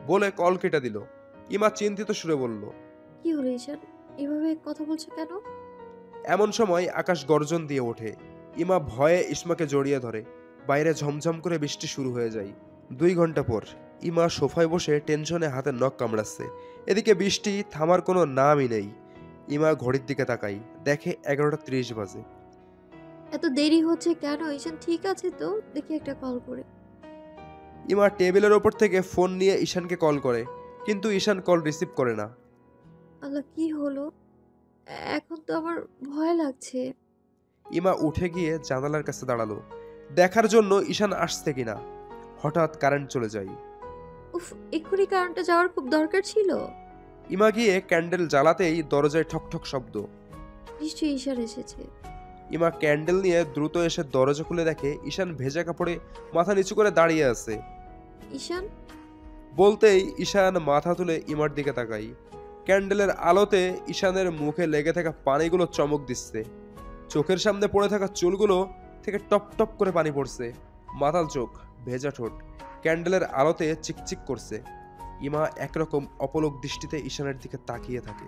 বলে কল কেটে দিল। ইমা চিন্তিত সুরে বলল, কি হলো ঈশান? এভাবে কথা বলছো কেন? এমন সময় আকাশ গর্জন দিয়ে ওঠে। ইমা ভয়ে ইসমাকে জড়িয়ে ধরে। বাইরে ঝমঝম করে বৃষ্টি শুরু হয়ে যায়। 2 ঘন্টা পর ইমা সোফায় বসে টেনশনে হাতের নখ কামড়াচ্ছে। এদিকে বৃষ্টি থামার কোনো নামই নেই। ইমা ঘড়ির দিকে তাকাই, দেখে 11:30 বাজে। এত দেরি হচ্ছে কেন ঈশান? ঠিক আছে তো, দেখি একটা কল করে। ইমা টেবিলের ওপর থেকে ফোন নিয়ে ঈশানকে কল করে, কিন্তু ঈশান কল রিসিভ করে না। আল্লাহ, কি হলো? এখন তো আমার ভয় লাগছে। ইমা উঠে গিয়ে জানালার কাছে দাঁড়ালো, দেখার জন্য ঈশান আসছে কিনা। হঠাৎ কারেন্ট চলে যায়। উফ, এক্ষুনি কারেন্টটা যাওয়ার খুব দরকার ছিল। ইমা গিয়ে ক্যান্ডেল জ্বালাতেই দরজায় ঠকঠক শব্দ। নিশ্চয়ই ঈশান এসেছে। ইমা ক্যান্ডেল নিয়ে দ্রুত এসে দরজা খুলে দেখে ঈশান ভেজা কাপড়ে মাথা নিচু করে দাঁড়িয়ে আছে। ঈশান? বলতেই ঈশান মাথা তুলে ইমার দিকে তাকাই। ক্যান্ডেলের আলোতে ঈশানের মুখে লেগে থাকা পানিগুলো চমক দিচ্ছে। চোখের সামনে পড়ে থাকা চুলগুলো থেকে টপ টপ করে পানি পড়ছে। মাতাল চোখ, ভেজা ঠোঁট ক্যান্ডেলের আলোতে চিকচিক করছে। ইমা একরকম অপলক দৃষ্টিতে ঈশানের দিকে তাকিয়ে থাকে।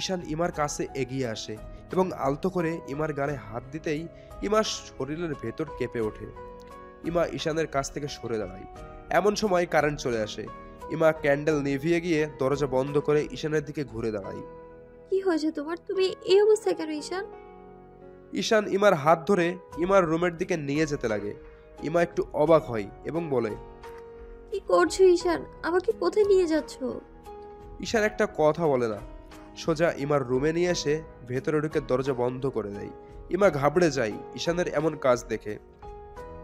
ঈশান ইমার কাছে এগিয়ে আসে এবং আলতো করে ইমার গালে হাত দিতেই ইমার শরীরের ভেতর কেঁপে ওঠে। ইমা ঈশানের কাছ থেকে সরে দাঁড়ায়। এমন সময় কারেন্ট চলে আসে। ইমা ক্যান্ডেল নিভিয়ে গিয়ে দরজা বন্ধ করে ঈশানের দিকে ঘুরে দাঁড়ায়। কি হয়েছে তোমার? তুমি এই অবস্থায় কেন ঈশান? ঈশান ইমার হাত ধরে ইমার রুমের দিকে নিয়ে যেতে লাগে। ইমা একটু অবাক হয় এবং বলে, কি করছো ঈশান? আমাকে কোথায় নিয়ে যাচ্ছ? ঈশান একটা কথা বলে না, সোজা ইমার রুমে নিয়ে এসে ভেতরে ঢুকে দরজা বন্ধ করে দেয়। ইমা ঘাবড়ে যায় ঈশানের এমন কাজ দেখে।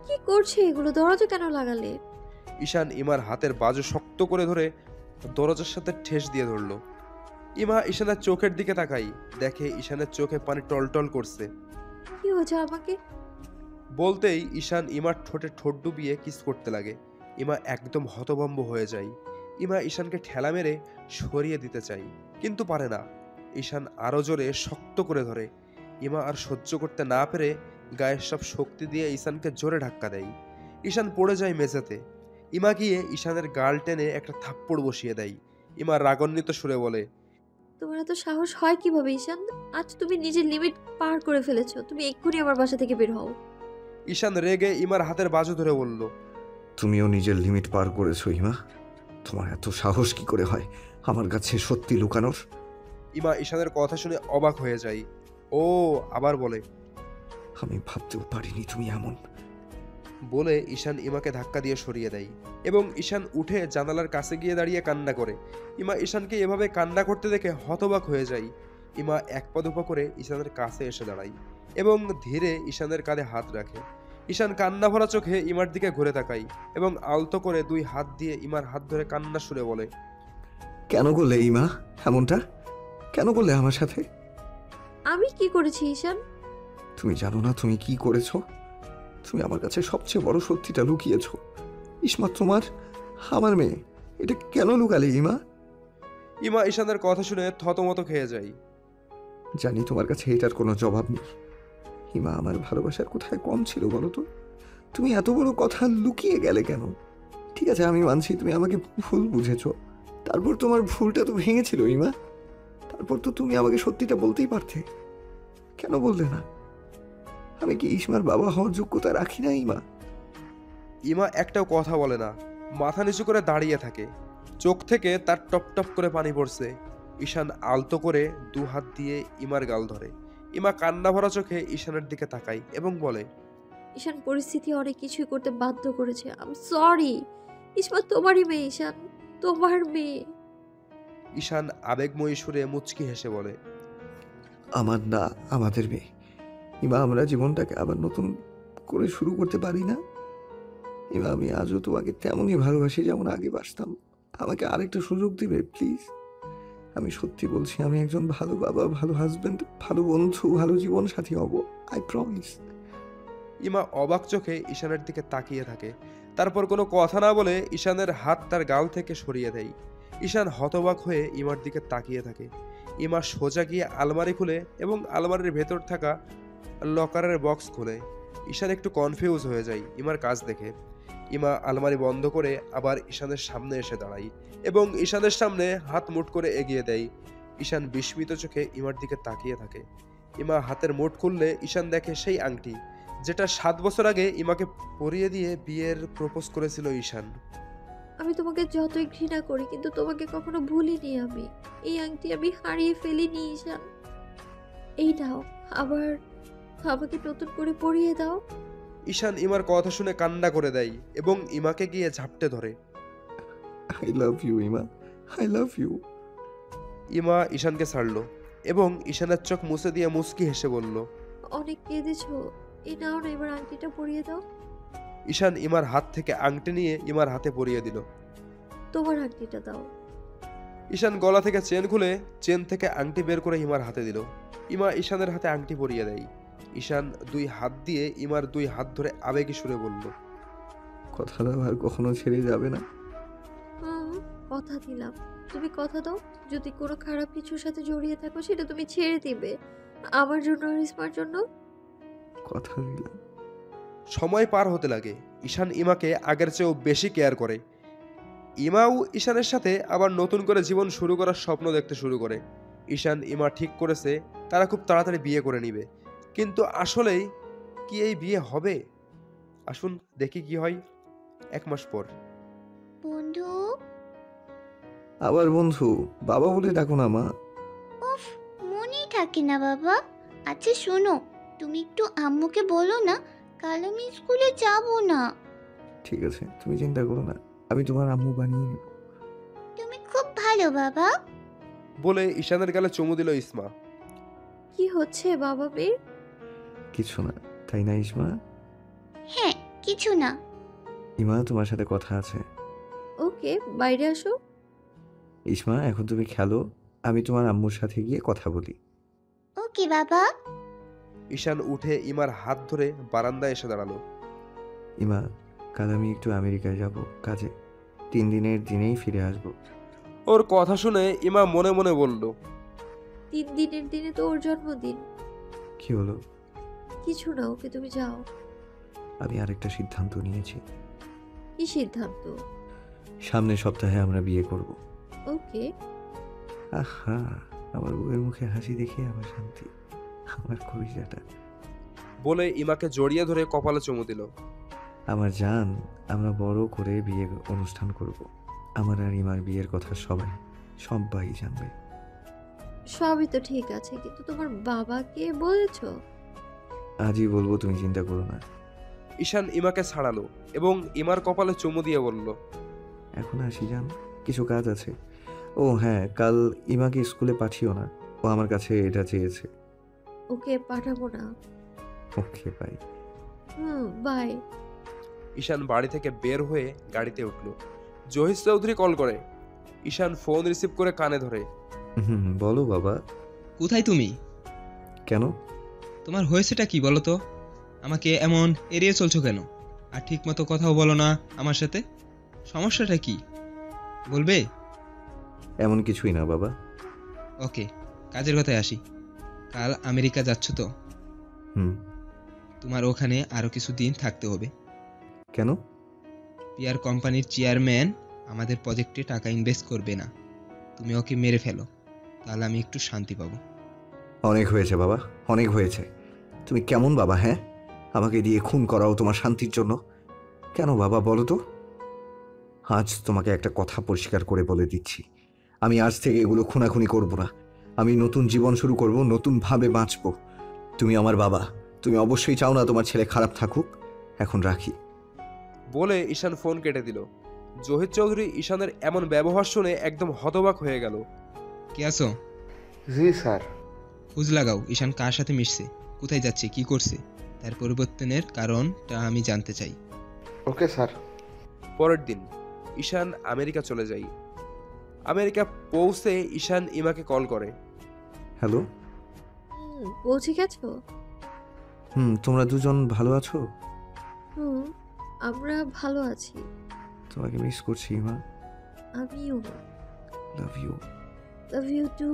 কি করছে এগুলো? দরজা কেন লাগালে? ঈশান ইমার হাতের বাজু শক্ত করে ধরে দরজার সাথে ঠেস দিয়ে ধরল। ইমা ঈশানের চোখের দিকে তাকাই, দেখে ঈশানের চোখে পানি টলটল করছে। কি হয়েছে আমাকে? বলতেই ঈশান ইমার ঠোঁটে ঠোঁট ডুবিয়ে কিস করতে লাগে। ইমা একদম হতভম্ব হয়ে যায়। ইমা ঈশানকে ঠেলা মেরে সরিয়ে দিতে চাই, কিন্তু পারে না। ঈশান আরো জোরে শক্ত করে ধরে। ইমা আর সহ্য করতে না পেরে গায়ের সব শক্তি দিয়ে ঈশানকে জোরে ধাক্কা দেয়। ঈশান পড়ে যায় মেঝেতে। ইমা গিয়ে ঈশানের গাল টেনে একটা থাপ্পড় বসিয়ে দেয়। ইমা রাগান্বিত সুরে বলে, তোমার এত সাহস হয় কিভাবে ঈশান? আজ তুমি নিজের লিমিট পার করে ফেলেছো। তুমি এক্ষুনি আমার বাসা থেকে বের হও। ঈশান রেগে ইমার হাতের বাজু ধরে বলল, তুমিও নিজের লিমিট পার করেছো হিমা। তোমার এত সাহস কি করে হয় আমার কাছে সত্যি লুকানোর? ইমা ঈশানের কথা শুনে অবাক হয়ে যায়। ও আবার বলে, আমি ভাবতেও পারিনি তুমি এমন। বলে ঈশান ইমাকে ধাক্কা দিয়ে সরিয়ে দেয় এবং ঈশান উঠে জানালার কাছে গিয়ে দাঁড়িয়ে কান্না করে। ইমা ঈশানকে এভাবে কান্না করতে দেখে হতবাক হয়ে যায়। ইমা এক পা দুপা করে ঈশানের কাছে এসে দাঁড়ায় এবং ধীরে ঈশানের কাঁধে হাত রাখে। ঈশান কান্না ভরা চোখে ইমার দিকে ঘুরে তাকায় এবং আলতো করে 2 হাত দিয়ে ইমার হাত ধরে কান্না সুরে বলে, কেন করলে হিমা এমনটা? কেন করলে আমার সাথে? আমি কি করেছি ঈশান? তুমি জানো না তুমি কি করেছো? তুমি আমার কাছে সবচেয়ে বড় সত্যিটা লুকিয়েছো। ইসমা তোমার, আমার মেয়ে। এটা কেন লুকালে হিমা? ইমা ঈশানের কথা শুনে থতমত খেয়ে যায়। জানি তোমার কাছে এটার কোনো জবাব নেই। হিমা, আমার ভালোবাসার কোথায় কম ছিল বলো তো? তুমি এত বড় কথা লুকিয়ে গেলে কেন? ঠিক আছে, আমি মানছি তুমি আমাকে ভুল বুঝেছো। তারপর তোমার ভুলটা তো ভেঙেছিল হিমা। তারপর তো তুমি আমাকে সত্যিটা বলতেই পারতে। কেন বললে না? আমি কি ইসমার বাবা হওয়ার যোগ্যতা রাখি না হিমা? ইমা একটাও কথা বলে না, মাথা নিচু করে দাঁড়িয়ে থাকে। চোখ থেকে তার টপ টপ করে পানি পড়ছে। ঈশান আলতো করে 2 হাত দিয়ে ইমার গাল ধরে। ইমা কান্না ভরা চোখে ঈশানের দিকে তাকায় এবং বলে, ঈশান পরিস্থিতি অনেক কিছুই করতে বাধ্য করেছে। আম সরি। ইসমা তোমারই মেয়ে ঈশান, তোমার মেয়ে। ঈশান আবেগময়ী সুরে মুচকি হেসে বলে, আমার না, আমাদের মেয়ে। হিমা, আমরা জীবনটাকে আবার নতুন করে শুরু করতে পারি না? হিমা, আমি আজও তোমাকে তেমনই ভালোবাসি যেমন আগে বাসতাম। আমাকে আরেকটা সুযোগ দিবে প্লিজ? আমি সত্যি বলছি, আমি একজন ভালো বাবা, ভালো হাজবেন্ড, ভালো বন্ধু, ভালো জীবন সাথী হব। I promise. ইমা অবাক চোখে ঈশানের দিকে তাকিয়ে থাকে। তারপর কোনো কথা না বলে ঈশানের হাত তার গাল থেকে সরিয়ে দেয়। ঈশান হতবাক হয়ে ইমার দিকে তাকিয়ে থাকে। ইমা সোজা গিয়ে আলমারি খুলে এবং আলমারির ভেতর থাকা লকারের বক্স খোলে। ঈশান একটু কনফিউজ হয়ে যায় ইমার কাজ দেখে। ইমা আলমারি বন্ধ করে আবার ঈশানের সামনে এসে দাঁড়ায় এবং ঈশানের সামনে হাত মুঠ করে এগিয়ে দেয়। ঈশান বিস্মিত চোখে ইমার দিকে তাকিয়ে থাকে। ইমা হাতের মুঠ খুললে ঈশান দেখে সেই আংটি যেটা 7 বছর আগে ইমাকে পরিয়ে দিয়ে বিয়ের প্রপোজ করেছিল ঈশান। আমি তোমাকে যতই ঘৃণা করি কিন্তু তোমাকে কখনো ভুলিনি আমি। এই আংটি আমি হারিয়ে ফেলিনি ঈশান। এই নাও, আবার আমাকে নতুন করে পরিয়ে দাও। ঈশান ইমার কথা শুনে কান্না করে দেয় এবং ইমাকে গিয়ে ঝাপটে ধরে। আই লাভ ইউ ইমা, আই লাভ ইউ। ইমা ঈশানকে ছাড়লো এবং ঈশানের চোখ মুছে দিয়ে মুচকি হেসে বলল। অনেক কেঁদেছো, এই নাও না, এবার আংটিটা পরিয়ে দাও। ঈশান ইমার হাত থেকে আংটি নিয়ে ইমার হাতে পরিয়ে দিল। তোমার আংটিটা দাও। ঈশান গলা থেকে চেন খুলে চেন থেকে আংটি বের করে ইমার হাতে দিল। ইমা ঈশানের হাতে আংটি পরিয়ে দেয়। ঈশান 2 হাত দিয়ে ইমার 2 হাত ধরে আবেগী সুরে বলল। কথা দাও আর কখনো ছেড়ে যাবে না। হুম, কথা দিলাম। তুমি কথা দাও, যদি কোনো খারাপ কিছুর সাথে জড়িয়ে থাকো সেটা তুমি ছেড়ে দিবে, আমার জন্য আর ইসমার জন্য। কথা দিলাম। সময় পার হতে লাগে। ঈশান ইমাকে আগের চেয়েও বেশি কেয়ার করে। ইমাও ঈশানের সাথে আবার নতুন করে জীবন শুরু করার স্বপ্ন দেখতে শুরু করে। ঈশান ইমা ঠিক করেছে তারা খুব তাড়াতাড়ি বিয়ে করে নিবে, কিন্তু আসলেই কি এই বিয়ে হবে? আসুন দেখি কি হয় 1 মাস পর। বন্ধু, আবার বন্ধু? বাবা বলে ডাকো না মা। উফ, মনেই থাকে না বাবা। আচ্ছা শোনো, তুমি একটু আম্মুকে বলো না, কাল আমি স্কুলে যাব না। ঠিক আছে, তুমি চিন্তা করো না, আমি তোমার আম্মু বানিয়ে নেব। তুমি খুব ভালো বাবা। বলে ঈশানের গালে চুমু দিল ইসমা। কি হচ্ছে বাবা মেয়ের? কিছু না, তাই না ইসমা? হ্যাঁ, কিছু না। ইমা, তোমার সাথে কথা আছে। ওকে, বাইরে আসো। ইসমা, এখন তুমি খেলো, আমি তোমার আম্মুর সাথে গিয়ে কথা বলি। ওকে বাবা। ঈশান উঠে ইমার হাত ধরে বারান্দায় এসে দাঁড়ালো। ইমা, কাল আমি একটু আমেরিকায় যাব কাজে, 3 দিনের দিনেই ফিরে আসব। ওর কথা শুনে ইমা মনে মনে বলল। 3 দিনের দিনে তো ওর জন্মদিন। কি হলো? কিছু না, ওকে তুমি যাও। আমি আরেকটা সিদ্ধান্ত নিয়েছি। কি সিদ্ধান্ত? সামনের সপ্তাহে আমরা বিয়ে করব। ওকে। আহা, আমার বউয়ের মুখে হাসি দেখে আমার শান্তি, আমার কলিজাটা। বলে ইমাকে জড়িয়ে ধরে কপালে চুমু দিল। আমার জান, আমরা বড় করে বিয়ে অনুষ্ঠান করব। আমার আর ইমার বিয়ের কথা সবাই জানবে। সবই তো ঠিক আছে, কিন্তু তোমার বাবাকে বলেছো? আজই বলবো, তুমি চিন্তা করো না। ঈশান ইমাকে ছাড়ালো এবং ইমার কপালে চুমু দিয়ে বলল। এখন আসি জান, কিছু কাজ আছে। ও হ্যাঁ, কাল ইমাকে স্কুলে পাঠিও না, ও আমার কাছে এটা চেয়েছে। ওকে পাঠাবো না। Okay bye. বাই। ঈশান বাড়ি থেকে বের হয়ে গাড়িতে উঠল। জহির চৌধুরী কল করে। ঈশান ফোন রিসিভ করে কানে ধরে। বলো বাবা। কোথায় তুমি? কেন? তোমার হয়েছেটা কি বলো তো? আমাকে এমন এড়িয়ে চলছো কেন? আর ঠিক মতো কথাও বলো না আমার সাথে। সমস্যাটা কি বলবে? এমন কিছুই না বাবা। ওকে, কাজের কথায় আসি। কাল আমেরিকা যাচ্ছ তো? হুম। তোমার ওখানে আরো কিছু দিন থাকতে হবে। কেন? পিআর কোম্পানির চেয়ারম্যান আমাদের প্রজেক্টে টাকা ইনভেস্ট করবে না। তুমি ওকে মেরে ফেলো, তাহলে আমি একটু শান্তি পাবো। অনেক হয়েছে বাবা, অনেক হয়েছে। তুমি কেমন বাবা? হ্যাঁ, আমাকে দিয়ে খুন করাও তোমার শান্তির জন্য? কেন বাবা বলো তো? আজ তোমাকে একটা কথা পরিষ্কার করে বলে দিচ্ছি, আমি আজ থেকে এগুলো খুনাখুনি করব না। আমি নতুন জীবন শুরু করব, নতুনভাবে বাঁচব। তুমি আমার বাবা, তুমি অবশ্যই চাও না তোমার ছেলে খারাপ থাকুক। এখন রাখি। বলে ঈশান ফোন কেটে দিল। জহির চৌধুরী ঈশানের এমন ব্যবহার শুনে একদম হতবাক হয়ে গেল। কে আছো? জি স্যার। খোঁজ লাগাও ঈশান কার সাথে মিশছে, কোথায় যাচ্ছে, কি করছে, তার পরিবর্তনের কারণটা আমি জানতে চাই। Okay sir. পরের দিন ঈশান আমেরিকা চলে যায়। আমেরিকা পৌঁছে ঈশান ইমাকে কল করে। হ্যালো। পৌঁছে গেছো? তোমরা দুজন ভালো আছো? আমরা ভালো আছি। তোমাকে মিস করছি মা। আমিও। Love you. Love you too.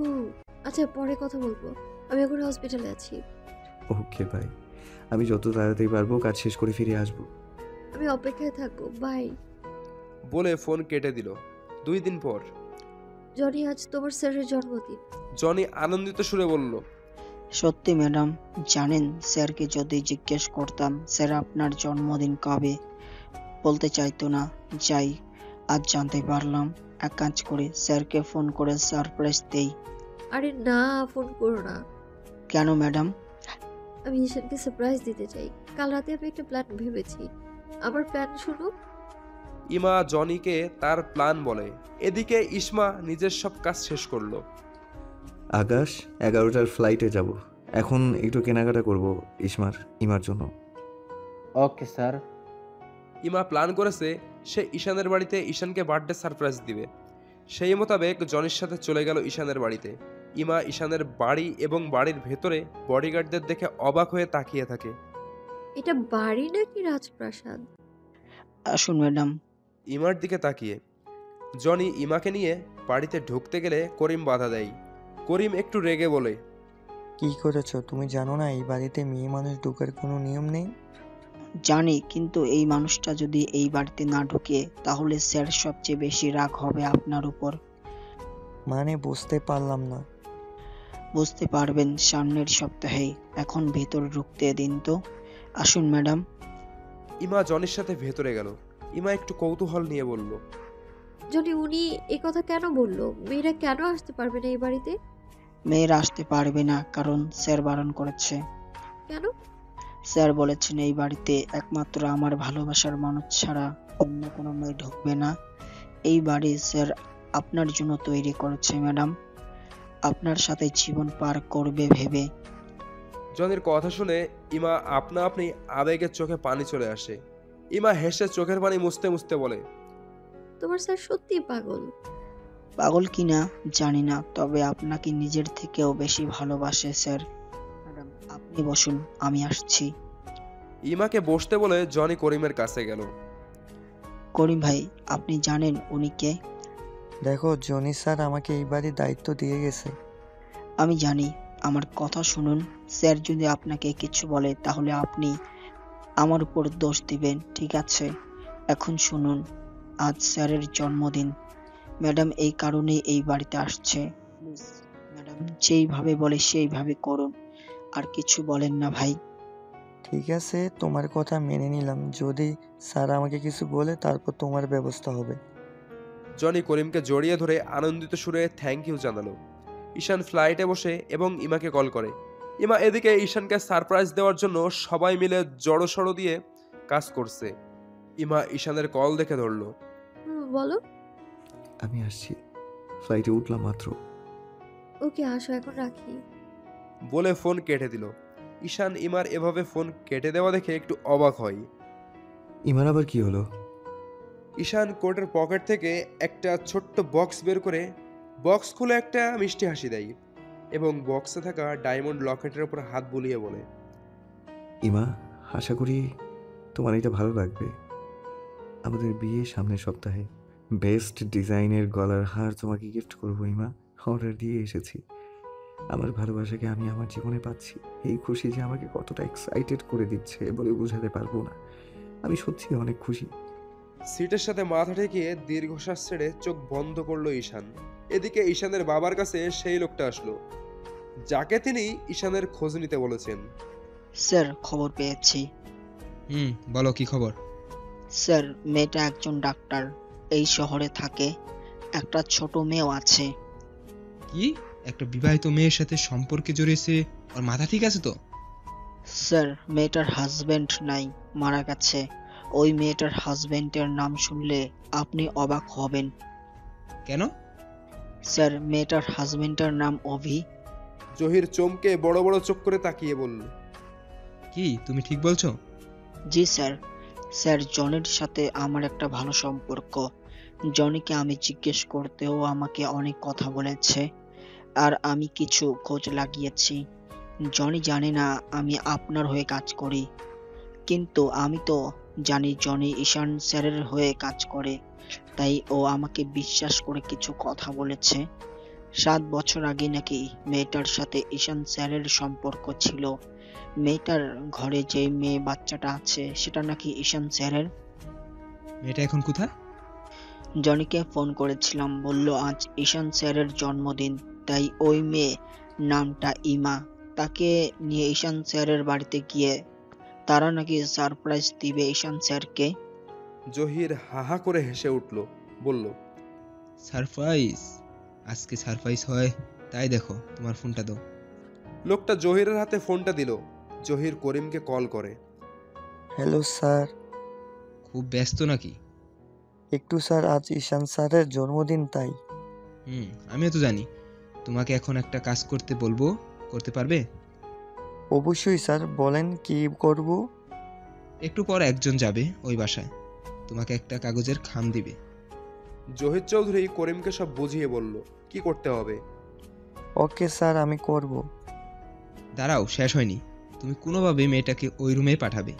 আচ্ছা, পরে কথা বলবো, আমি এখন হসপিটালে আছি। Okay bye. আমি যত তাড়াতাড়ি পারবো কাজ শেষ করে ফিরে আসবো। আমি অপেক্ষায় থাকবো, বাই। বলে ফোন কেটে দিল। 2 দিন পর জনি, আজ তোমার স্যারের জন্মদিন। জনি আনন্দিত সুরে বলল, সত্যি ম্যাডাম? জানেন, স্যারকে যদি জিজ্ঞেস করতাম স্যার আপনার জন্মদিন কবে, বলতে চাইতো না। যাই, আজ জানতে পারলাম। এক কাজ করি, স্যারকে ফোন করে সারপ্রাইজ দেই। আরে না, ফোন করো না। কেন ম্যাডাম? আমি ঈশানকে সারপ্রাইজ দিতে চাই। কাল রাতে আমি একটা প্ল্যান ভেবেছি। আমার প্ল্যান শোনো। ইমা জনিকে তার প্ল্যান বলে। এদিকে ইসমা নিজের সব কাজ শেষ করলো। আকাশ, 11টার ফ্লাইটে যাব। এখন একটু কেনাকাটা করব ইমার জন্য। Okay sir. ইমা প্ল্যান করেছে সে ঈশানের বাড়িতে ঈশানকে বার্থডে সারপ্রাইজ দিবে। সেই মোতাবেক জনির সাথে চলে গেল ঈশানের বাড়িতে। ইমা ঈশানের বাড়ি এবং বাড়ির ভেতরে বডিগার্ডদের দেখে অবাক হয়ে তাকিয়ে থাকে। এটা বাড়ি নাকি রাজপ্রাসাদ? আসুন ম্যাডাম। ইমার দিকে তাকিয়ে জনি ইমাকে নিয়ে বাড়িতে ঢুকতে গেলে করিম বাধা দেয়। করিম একটু রেগে বলে, কি করেছো? তুমি জানো না এই বাড়িতে মেয়ে মানুষ ঢোকার কোনো নিয়ম নেই? জানি, কিন্তু এই মানুষটা যদি এই বাড়িতে না ঢুকে তাহলে স্যার সবচেয়ে বেশি রাগ হবে আপনার উপর। মানে বুঝতে পারলাম না। বুঝতে পারবেন সামনের সপ্তাহে। এখন ভেতর ঢুকতে দিন তো। আসুন ম্যাডাম। ইমা জনির সাথে ভেতরে গেল। ইমা একটু কৌতূহল নিয়ে বলল, জনি, উনি এ কথা কেন বললো? মেয়েরা কেন আসতে পারবে না এই বাড়িতে? মেয়েরা আসতে পারবে না কারণ স্যার বারণ করেছে। কেন? স্যার বলেছেন এই বাড়িতে একমাত্র আমার ভালোবাসার মানুষ ছাড়া অন্য কোনো মেয়ে ঢুকবে না। এই বাড়ি স্যার আপনার জন্য তৈরি করেছে ম্যাডাম, আপনার সাথে জীবন পার করবে ভেবে। জনির কথা শুনে ইমা আপনা আপনি আবেগের চোখে পানি চলে আসে। ইমা হেসে চোখের পানি মুছতে মুছতে বলে, তোমার স্যার সত্যি পাগল। পাগল কিনা জানি না, তবে আপনাকে নিজের থেকেও বেশি ভালোবাসে স্যার। ম্যাডাম আপনি বসুন, আমি আসছি। ইমাকে বসতে বলে জনি করিমের কাছে গেল। করিম ভাই, আপনি জানেন উনি কে? দেখো, জনি স্যার আমাকে এই বাড়ির দায়িত্ব দিয়ে গেছে। আমি জানি, আমার কথা শুনুন। স্যার যদি আপনাকে কিছু বলে তাহলে আপনি আমার উপর দোষ দিবেন, ঠিক আছে? এখন শুনুন, আজ স্যারের জন্মদিন। ম্যাডাম এই কারণেই এই বাড়িতে আসছে। প্লিজ ম্যাডাম, যেইভাবে বলে সেইভাবে করুন, আর কিছু বলেন না ভাই। ঠিক আছে, তোমার কথা মেনে নিলাম। যদি স্যার আমাকে কিছু বলে তারপর তোমার ব্যবস্থা হবে। জনি করিমকে জড়িয়ে ধরে আনন্দিত সুরে থ্যাংক ইউ জানালো। ঈশান ফ্লাইটে বসে এবং ইমাকে কল করে। ইমা এদিকে ঈশানকে সারপ্রাইজ দেওয়ার জন্য সবাই মিলে জড়সড় দিয়ে কাজ করছে। ইমা ঈশানের কল দেখে ধরলো। বলো। আমি আসছি, ফ্লাইটে উঠলাম মাত্র। ওকে, আসো, এখন রাখি। বলে ফোন কেটে দিল। ঈশান ইমার এভাবে ফোন কেটে দেওয়া দেখে একটু অবাক হয়। ইমার আবার কি হলো? ঈশান কোটের পকেট থেকে একটা ছোট্ট বক্স বের করে বক্স খুলে একটা মিষ্টি হাসি দেয় এবং বক্সে থাকা ডায়মন্ড লকেটের উপর হাত বুলিয়ে বলে, ইমা, আশা করি তোমার এটা ভালো লাগবে। আমাদের বিয়ে সামনের সপ্তাহে। বেস্ট ডিজাইনের গলার হার তোমাকে গিফট করবো ইমা। অর্ডার দিয়ে এসেছি। আমার ভালোবাসাকে আমি আমার জীবনে পাচ্ছি। এই খুশি যে আমাকে কতটা এক্সাইটেড করে দিচ্ছে বলে বোঝাতে পারবো না। আমি সত্যি অনেক খুশি। সিটের সাথে মাথা ঠেকিয়ে দীর্ঘশ্বাস ছেড়ে চোখ বন্ধ করলো ঈশান। এদিকে ঈশানের বাবার কাছে সেই লোকটা আসলো যাকে তিনি ঈশানের খোঁজ নিতে বলেছেন। স্যার, খবর পেয়েছি। বলো কি খবর? স্যার, মেয়েটা একজন ডাক্তার, এই শহরে থাকে, একটা ছোট মেয়েও আছে। কি? একটা বিবাহিত মেয়ের সাথে সম্পর্কে জড়িয়েছে? ওর মাথা ঠিক আছে তো? স্যার, মেয়েটার হাজবেন্ড নাই, মারা গেছে। ওই মেয়েটার হাজবেন্ডের নাম শুনলে আপনি অবাক হবেন। কেন? স্যার, মেয়েটার হাজবেন্ডের নাম অভি। জহির চমকে বড় বড় চোখ করে তাকিয়ে বলল, কি তুমি ঠিক বলছো? জি স্যার। স্যার, জনির সাথে আমার একটা ভালো সম্পর্ক। জনিকে আমি জিজ্ঞেস করতেও আমাকে অনেক কথা বলেছে, আর আমি কিছু খোঁজ লাগিয়েছি। জনি জানে না আমি আপনার হয়ে কাজ করি, কিন্তু আমি তো জানি জনি ঈশান স্যারের হয়ে কাজ করে, তাই ও আমাকে বিশ্বাস করে কিছু কথা বলেছে। 7 বছর আগে নাকি মেয়েটার সাথে ঈশান স্যারের সম্পর্ক ছিল। মেয়েটার ঘরে যে মেয়ে বাচ্চাটা আছে সেটা নাকি ঈশান স্যারের। মেয়েটা এখন কোথায়? জনিকে ফোন করেছিলাম, বলল আজ ঈশান স্যারের জন্মদিন, তাই ওই মেয়ে, নামটা ইমা, তাকে নিয়ে ঈশান স্যারের বাড়িতে গিয়ে তারা নাকি সারপ্রাইজ দিবে ঈশান স্যারকে। জহির হাহা করে হেসে উঠল, বলল, সারপ্রাইজ? আজকে সারপ্রাইজ হয়? তাই দেখো, তোমার ফোনটা দাও। লোকটা জহিরের হাতে ফোনটা দিল। জহির করিমকে কল করে। Hello sir. খুব ব্যস্ত নাকি? একটু স্যার, আজ ঈশান স্যারের জন্মদিন তাই। আমিও তো জানি। তোমাকে এখন একটা কাজ করতে বলবো, করতে পারবে? অবশ্যই স্যার, বলেন কি করব। একটু পর একজন যাবে ওই বাসায়, তোমাকে একটা কাগজের খাম দিবে। জহির চৌধুরী করিমকে সব বুঝিয়ে বলল কি করতে হবে। ওকে স্যার, আমি করব। দাঁড়াও, শেষ হয়নি। তুমি কোনোভাবে মেয়েটাকে ওই রুমে পাঠাবে,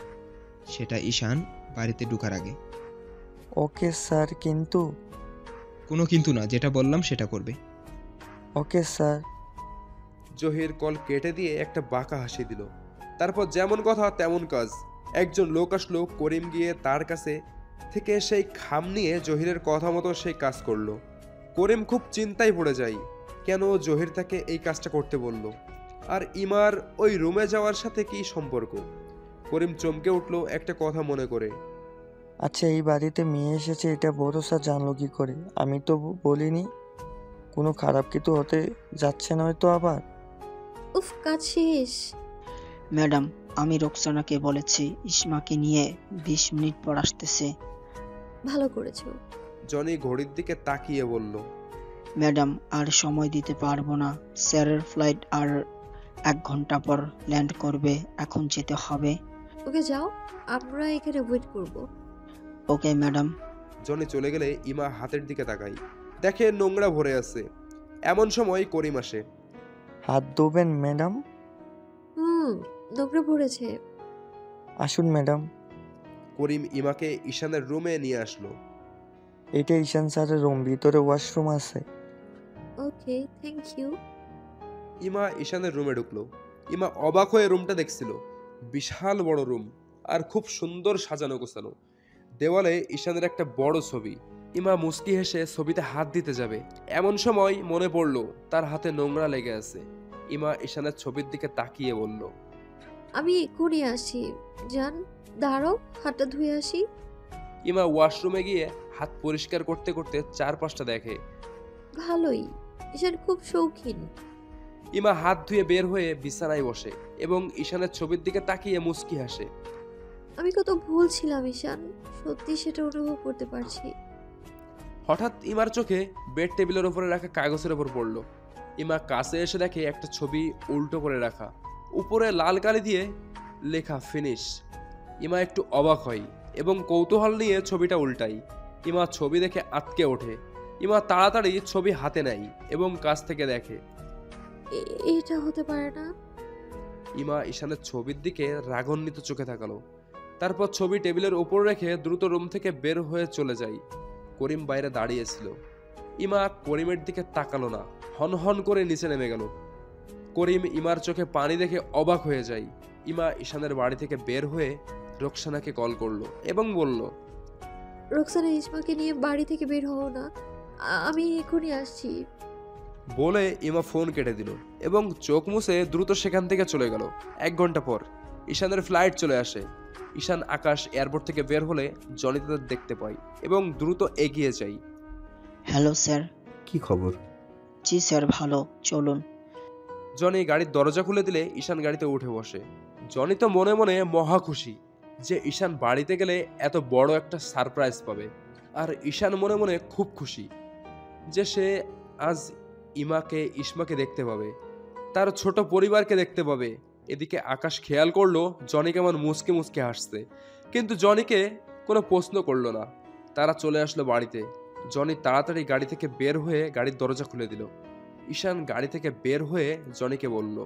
সেটা ঈশান বাড়িতে ঢোকার আগে। ওকে স্যার, কিন্তু। কোনো কিন্তু না, যেটা বললাম সেটা করবে। Okay sir. জহির কল কেটে দিয়ে একটা বাঁকা হাসি দিল। তারপর যেমন কথা তেমন কাজ। একজন লোক আসলো, করিম গিয়ে তার কাছে থেকে সেই খাম নিয়ে জহিরের কথা মতো সেই কাজ করলো। করিম খুব চিন্তায় পড়ে যায়, কেন জহির তাকে এই কাজটা করতে বলল, আর ইমার ওই রুমে যাওয়ার সাথে কি সম্পর্ক। করিম চমকে উঠলো একটা কথা মনে করে। আচ্ছা, এই বাড়িতে মেয়ে এসেছে এটা বড় স্যার জানলো কি করে? আমি তো বলিনি। কোনো খারাপ কিছু হতে যাচ্ছে না হয়তো আবার। উফ, কাজ শেষ। ম্যাডাম, আমি রোকসানাকে বলেছি ইসমাকে নিয়ে 20 মিনিট পর আসতেছে। ভালো করেছো। জনি ঘড়ির দিকে তাকিয়ে বলল, ম্যাডাম, আর সময় দিতে পারবো না। স্যারের ফ্লাইট আর 1 ঘন্টা পর ল্যান্ড করবে, এখন যেতে হবে। ওকে যাও, আমরা এখানে ওয়েট করব। Okay madam. জনি চলে গেলে ইমা হাতের দিকে তাকাই, দেখে নোংরা ভরে আছে। এমন সময় করিম আসে। হাত ধোবেন ম্যাডাম? নোংরা পড়েছে। আসুন ম্যাডাম। করিম ইমাকে ঈশানের রুমে নিয়ে আসলো। এটা ঈশান স্যারের রুম, ভিতরে ওয়াশরুম আছে। ওকে, থ্যাংক ইউ। ইমা ঈশানের রুমে ঢুকলো। ইমা অবাক হয়ে রুমটা দেখছিল। বিশাল বড় রুম, আর খুব সুন্দর সাজানো গোছানো। দেওয়ালে ঈশানের একটা বড় ছবি। ইমা মুস্কি হেসে ছবিতে হাত দিতে যাবে, এমন সময় মনে পড়লো তার হাতে নোংরা লেগে আছে। ইমা ঈশানের ছবির দিকে তাকিয়ে বলল, আমি এক্ষুনি আসি। যান, দাঁড়াও, হাতটা ধুয়ে আসি। ইমা ওয়াশরুমে গিয়ে হাত পরিষ্কার করতে করতে চারপাশটা দেখে। ভালোই, ঈশান খুব শৌখিন। ইমা হাত ধুয়ে বের হয়ে বিছানায় বসে এবং ঈশানের ছবির দিকে তাকিয়ে মুস্কি হাসে। আমি কত ভুল ছিলাম ঈশান, সত্যি সেটা অনুভব করতে পারছি। হঠাৎ ইমার চোখে বেড টেবিলের উপরে রাখা কাগজের উপর পড়ল। ইমা কাছে এসে দেখে একটা ছবি উল্টো করে রাখা, উপরে লাল কালি দিয়ে লেখা ফিনিশ। ইমা একটু অবাক হয় এবং কৌতূহল নিয়ে ছবিটা উল্টাই। ইমা ছবি দেখে আটকে ওঠে। ইমা তাড়াতাড়ি ছবি হাতে নেয় এবং কাছ থেকে দেখে। এটা হতে পারে না। ইমা ঈশানের ছবির দিকে রাগান্বিত চোখে তাকালো। তারপর ছবি টেবিলের উপর রেখে দ্রুত রুম থেকে বের হয়ে চলে যায়। করিম বাইরে দাঁড়িয়েছিল। ইমা করিমের দিকে তাকালো না, হনহন করে নিচে নেমে গেল। করিম ইমার চোখে পানি দেখে অবাক হয়ে যায়। ইমা ঈশানের বাড়ি থেকে বের হয়ে রোকসানাকে কল করলো এবং বলল, রোকসানা, ইসমাকে নিয়ে বাড়ি থেকে বের হও না, আমি এখনই আসছি। বলে ইমা ফোন কেটে দিল এবং চোখ মুছে দ্রুত সেখান থেকে চলে গেল। 1 ঘন্টা পর ঈশানের ফ্লাইট চলে আসে। ঈশান আকাশ এয়ারপোর্ট থেকে বের হলে জনি তাদের দেখতে পায় এবং দ্রুত এগিয়ে যায়। Hello sir. কি খবর? জি স্যার, ভালো, চলুন। জনি গাড়ির দরজা খুলে দিলে ঈশান গাড়িতে উঠে বসে। জনি তো মনে মনে মহা খুশি যে ঈশান বাড়িতে গেলে এত বড় একটা সারপ্রাইজ পাবে। আর ঈশান মনে মনে খুব খুশি যে সে আজ ইসমাকে দেখতে পাবে, তার ছোট পরিবারকে দেখতে পাবে। এদিকে আকাশ খেয়াল করলো জনি কেমন মুচকে মুচকে হাসছে, কিন্তু জনিকে কোনো প্রশ্ন করলো না। তারা চলে আসলো বাড়িতে। জনি তাড়াতাড়ি গাড়ি থেকে বের হয়ে গাড়ির দরজা খুলে দিল। ঈশান গাড়ি থেকে বের হয়ে জনিকে বলল,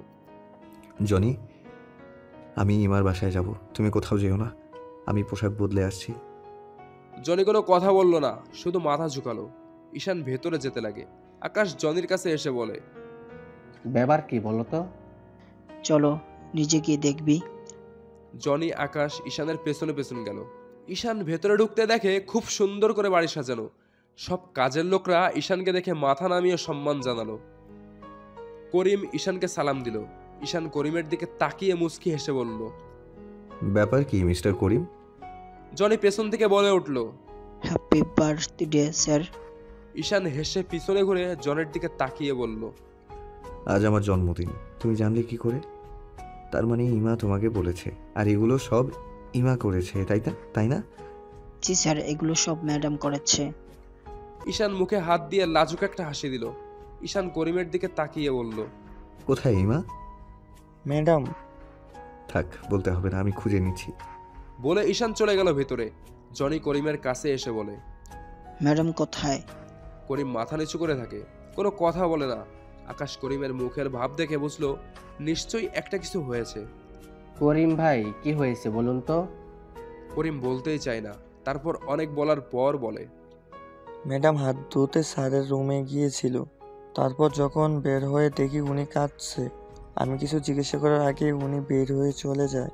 জনি, আমি ইমার বাসায় যাব, তুমি কোথাও যেও না, আমি পোশাক বদলে আসছি। জনি কোনো কথা বলল না, শুধু মাথা ঝুঁকালো। ঈশান ভেতরে যেতে লাগে। আকাশ জনির কাছে এসে বলে, ব্যাপার কি বলো তো? চলো, নিজে গিয়ে দেখবি। জনি আকাশ ঈশানের পেছনে পেছনে গেল। ঈশান ভেতরে ঢুকতে দেখে খুব সুন্দর করে বাড়ি সাজানো। সব কাজের লোকরা ঈশানকে দেখে মাথা নামিয়ে সম্মান জানালো। করিম ঈশানকে সালাম দিল। ঈশান করিমের দিকে তাকিয়ে মুচকি হেসে বলল, ব্যাপার কি মিস্টার করিম? জনি পেছন থেকে বলে উঠল। Happy birthday sir. ঈশান হেসে পিছনে ঘুরে জনের দিকে তাকিয়ে বলল, আজ আমার জন্মদিন, তুমি জানলে কি করে? তার মানে ইমা তোমাকে বলেছে, আর এগুলো সব ইমা করেছে, তাই না? জি স্যার, এগুলো সব ম্যাডাম করেছে। ঈশান মুখে হাত দিয়ে লাজুক একটা হাসি দিল। ঈশান করিমের দিকে তাকিয়ে বলল, কোথায় ইমা? ম্যাডাম। থাক, বলতে হবে না, আমি খুঁজে নিচ্ছি। বলে ঈশান চলে গেল ভেতরে। জনি করিমের কাছে এসে বলে, ম্যাডাম কোথায়? করিম মাথা নিচু করে থাকে, কোনো কথা বলে না। আকাশ করিমের মুখের ভাব দেখে বুঝলো নিশ্চয়ই একটা কিছু হয়েছে। করিম ভাই, কি হয়েছে বলুন তো? করিম বলতেই চায় না, তারপর অনেক বলার পর বলে, ম্যাডাম হাত ধুতে স্যারের রুমে গিয়েছিল, তারপর যখন বের হয়ে দেখি উনি কাঁদছে। আমি কিছু জিজ্ঞাসা করার আগে উনি বের হয়ে চলে যায়।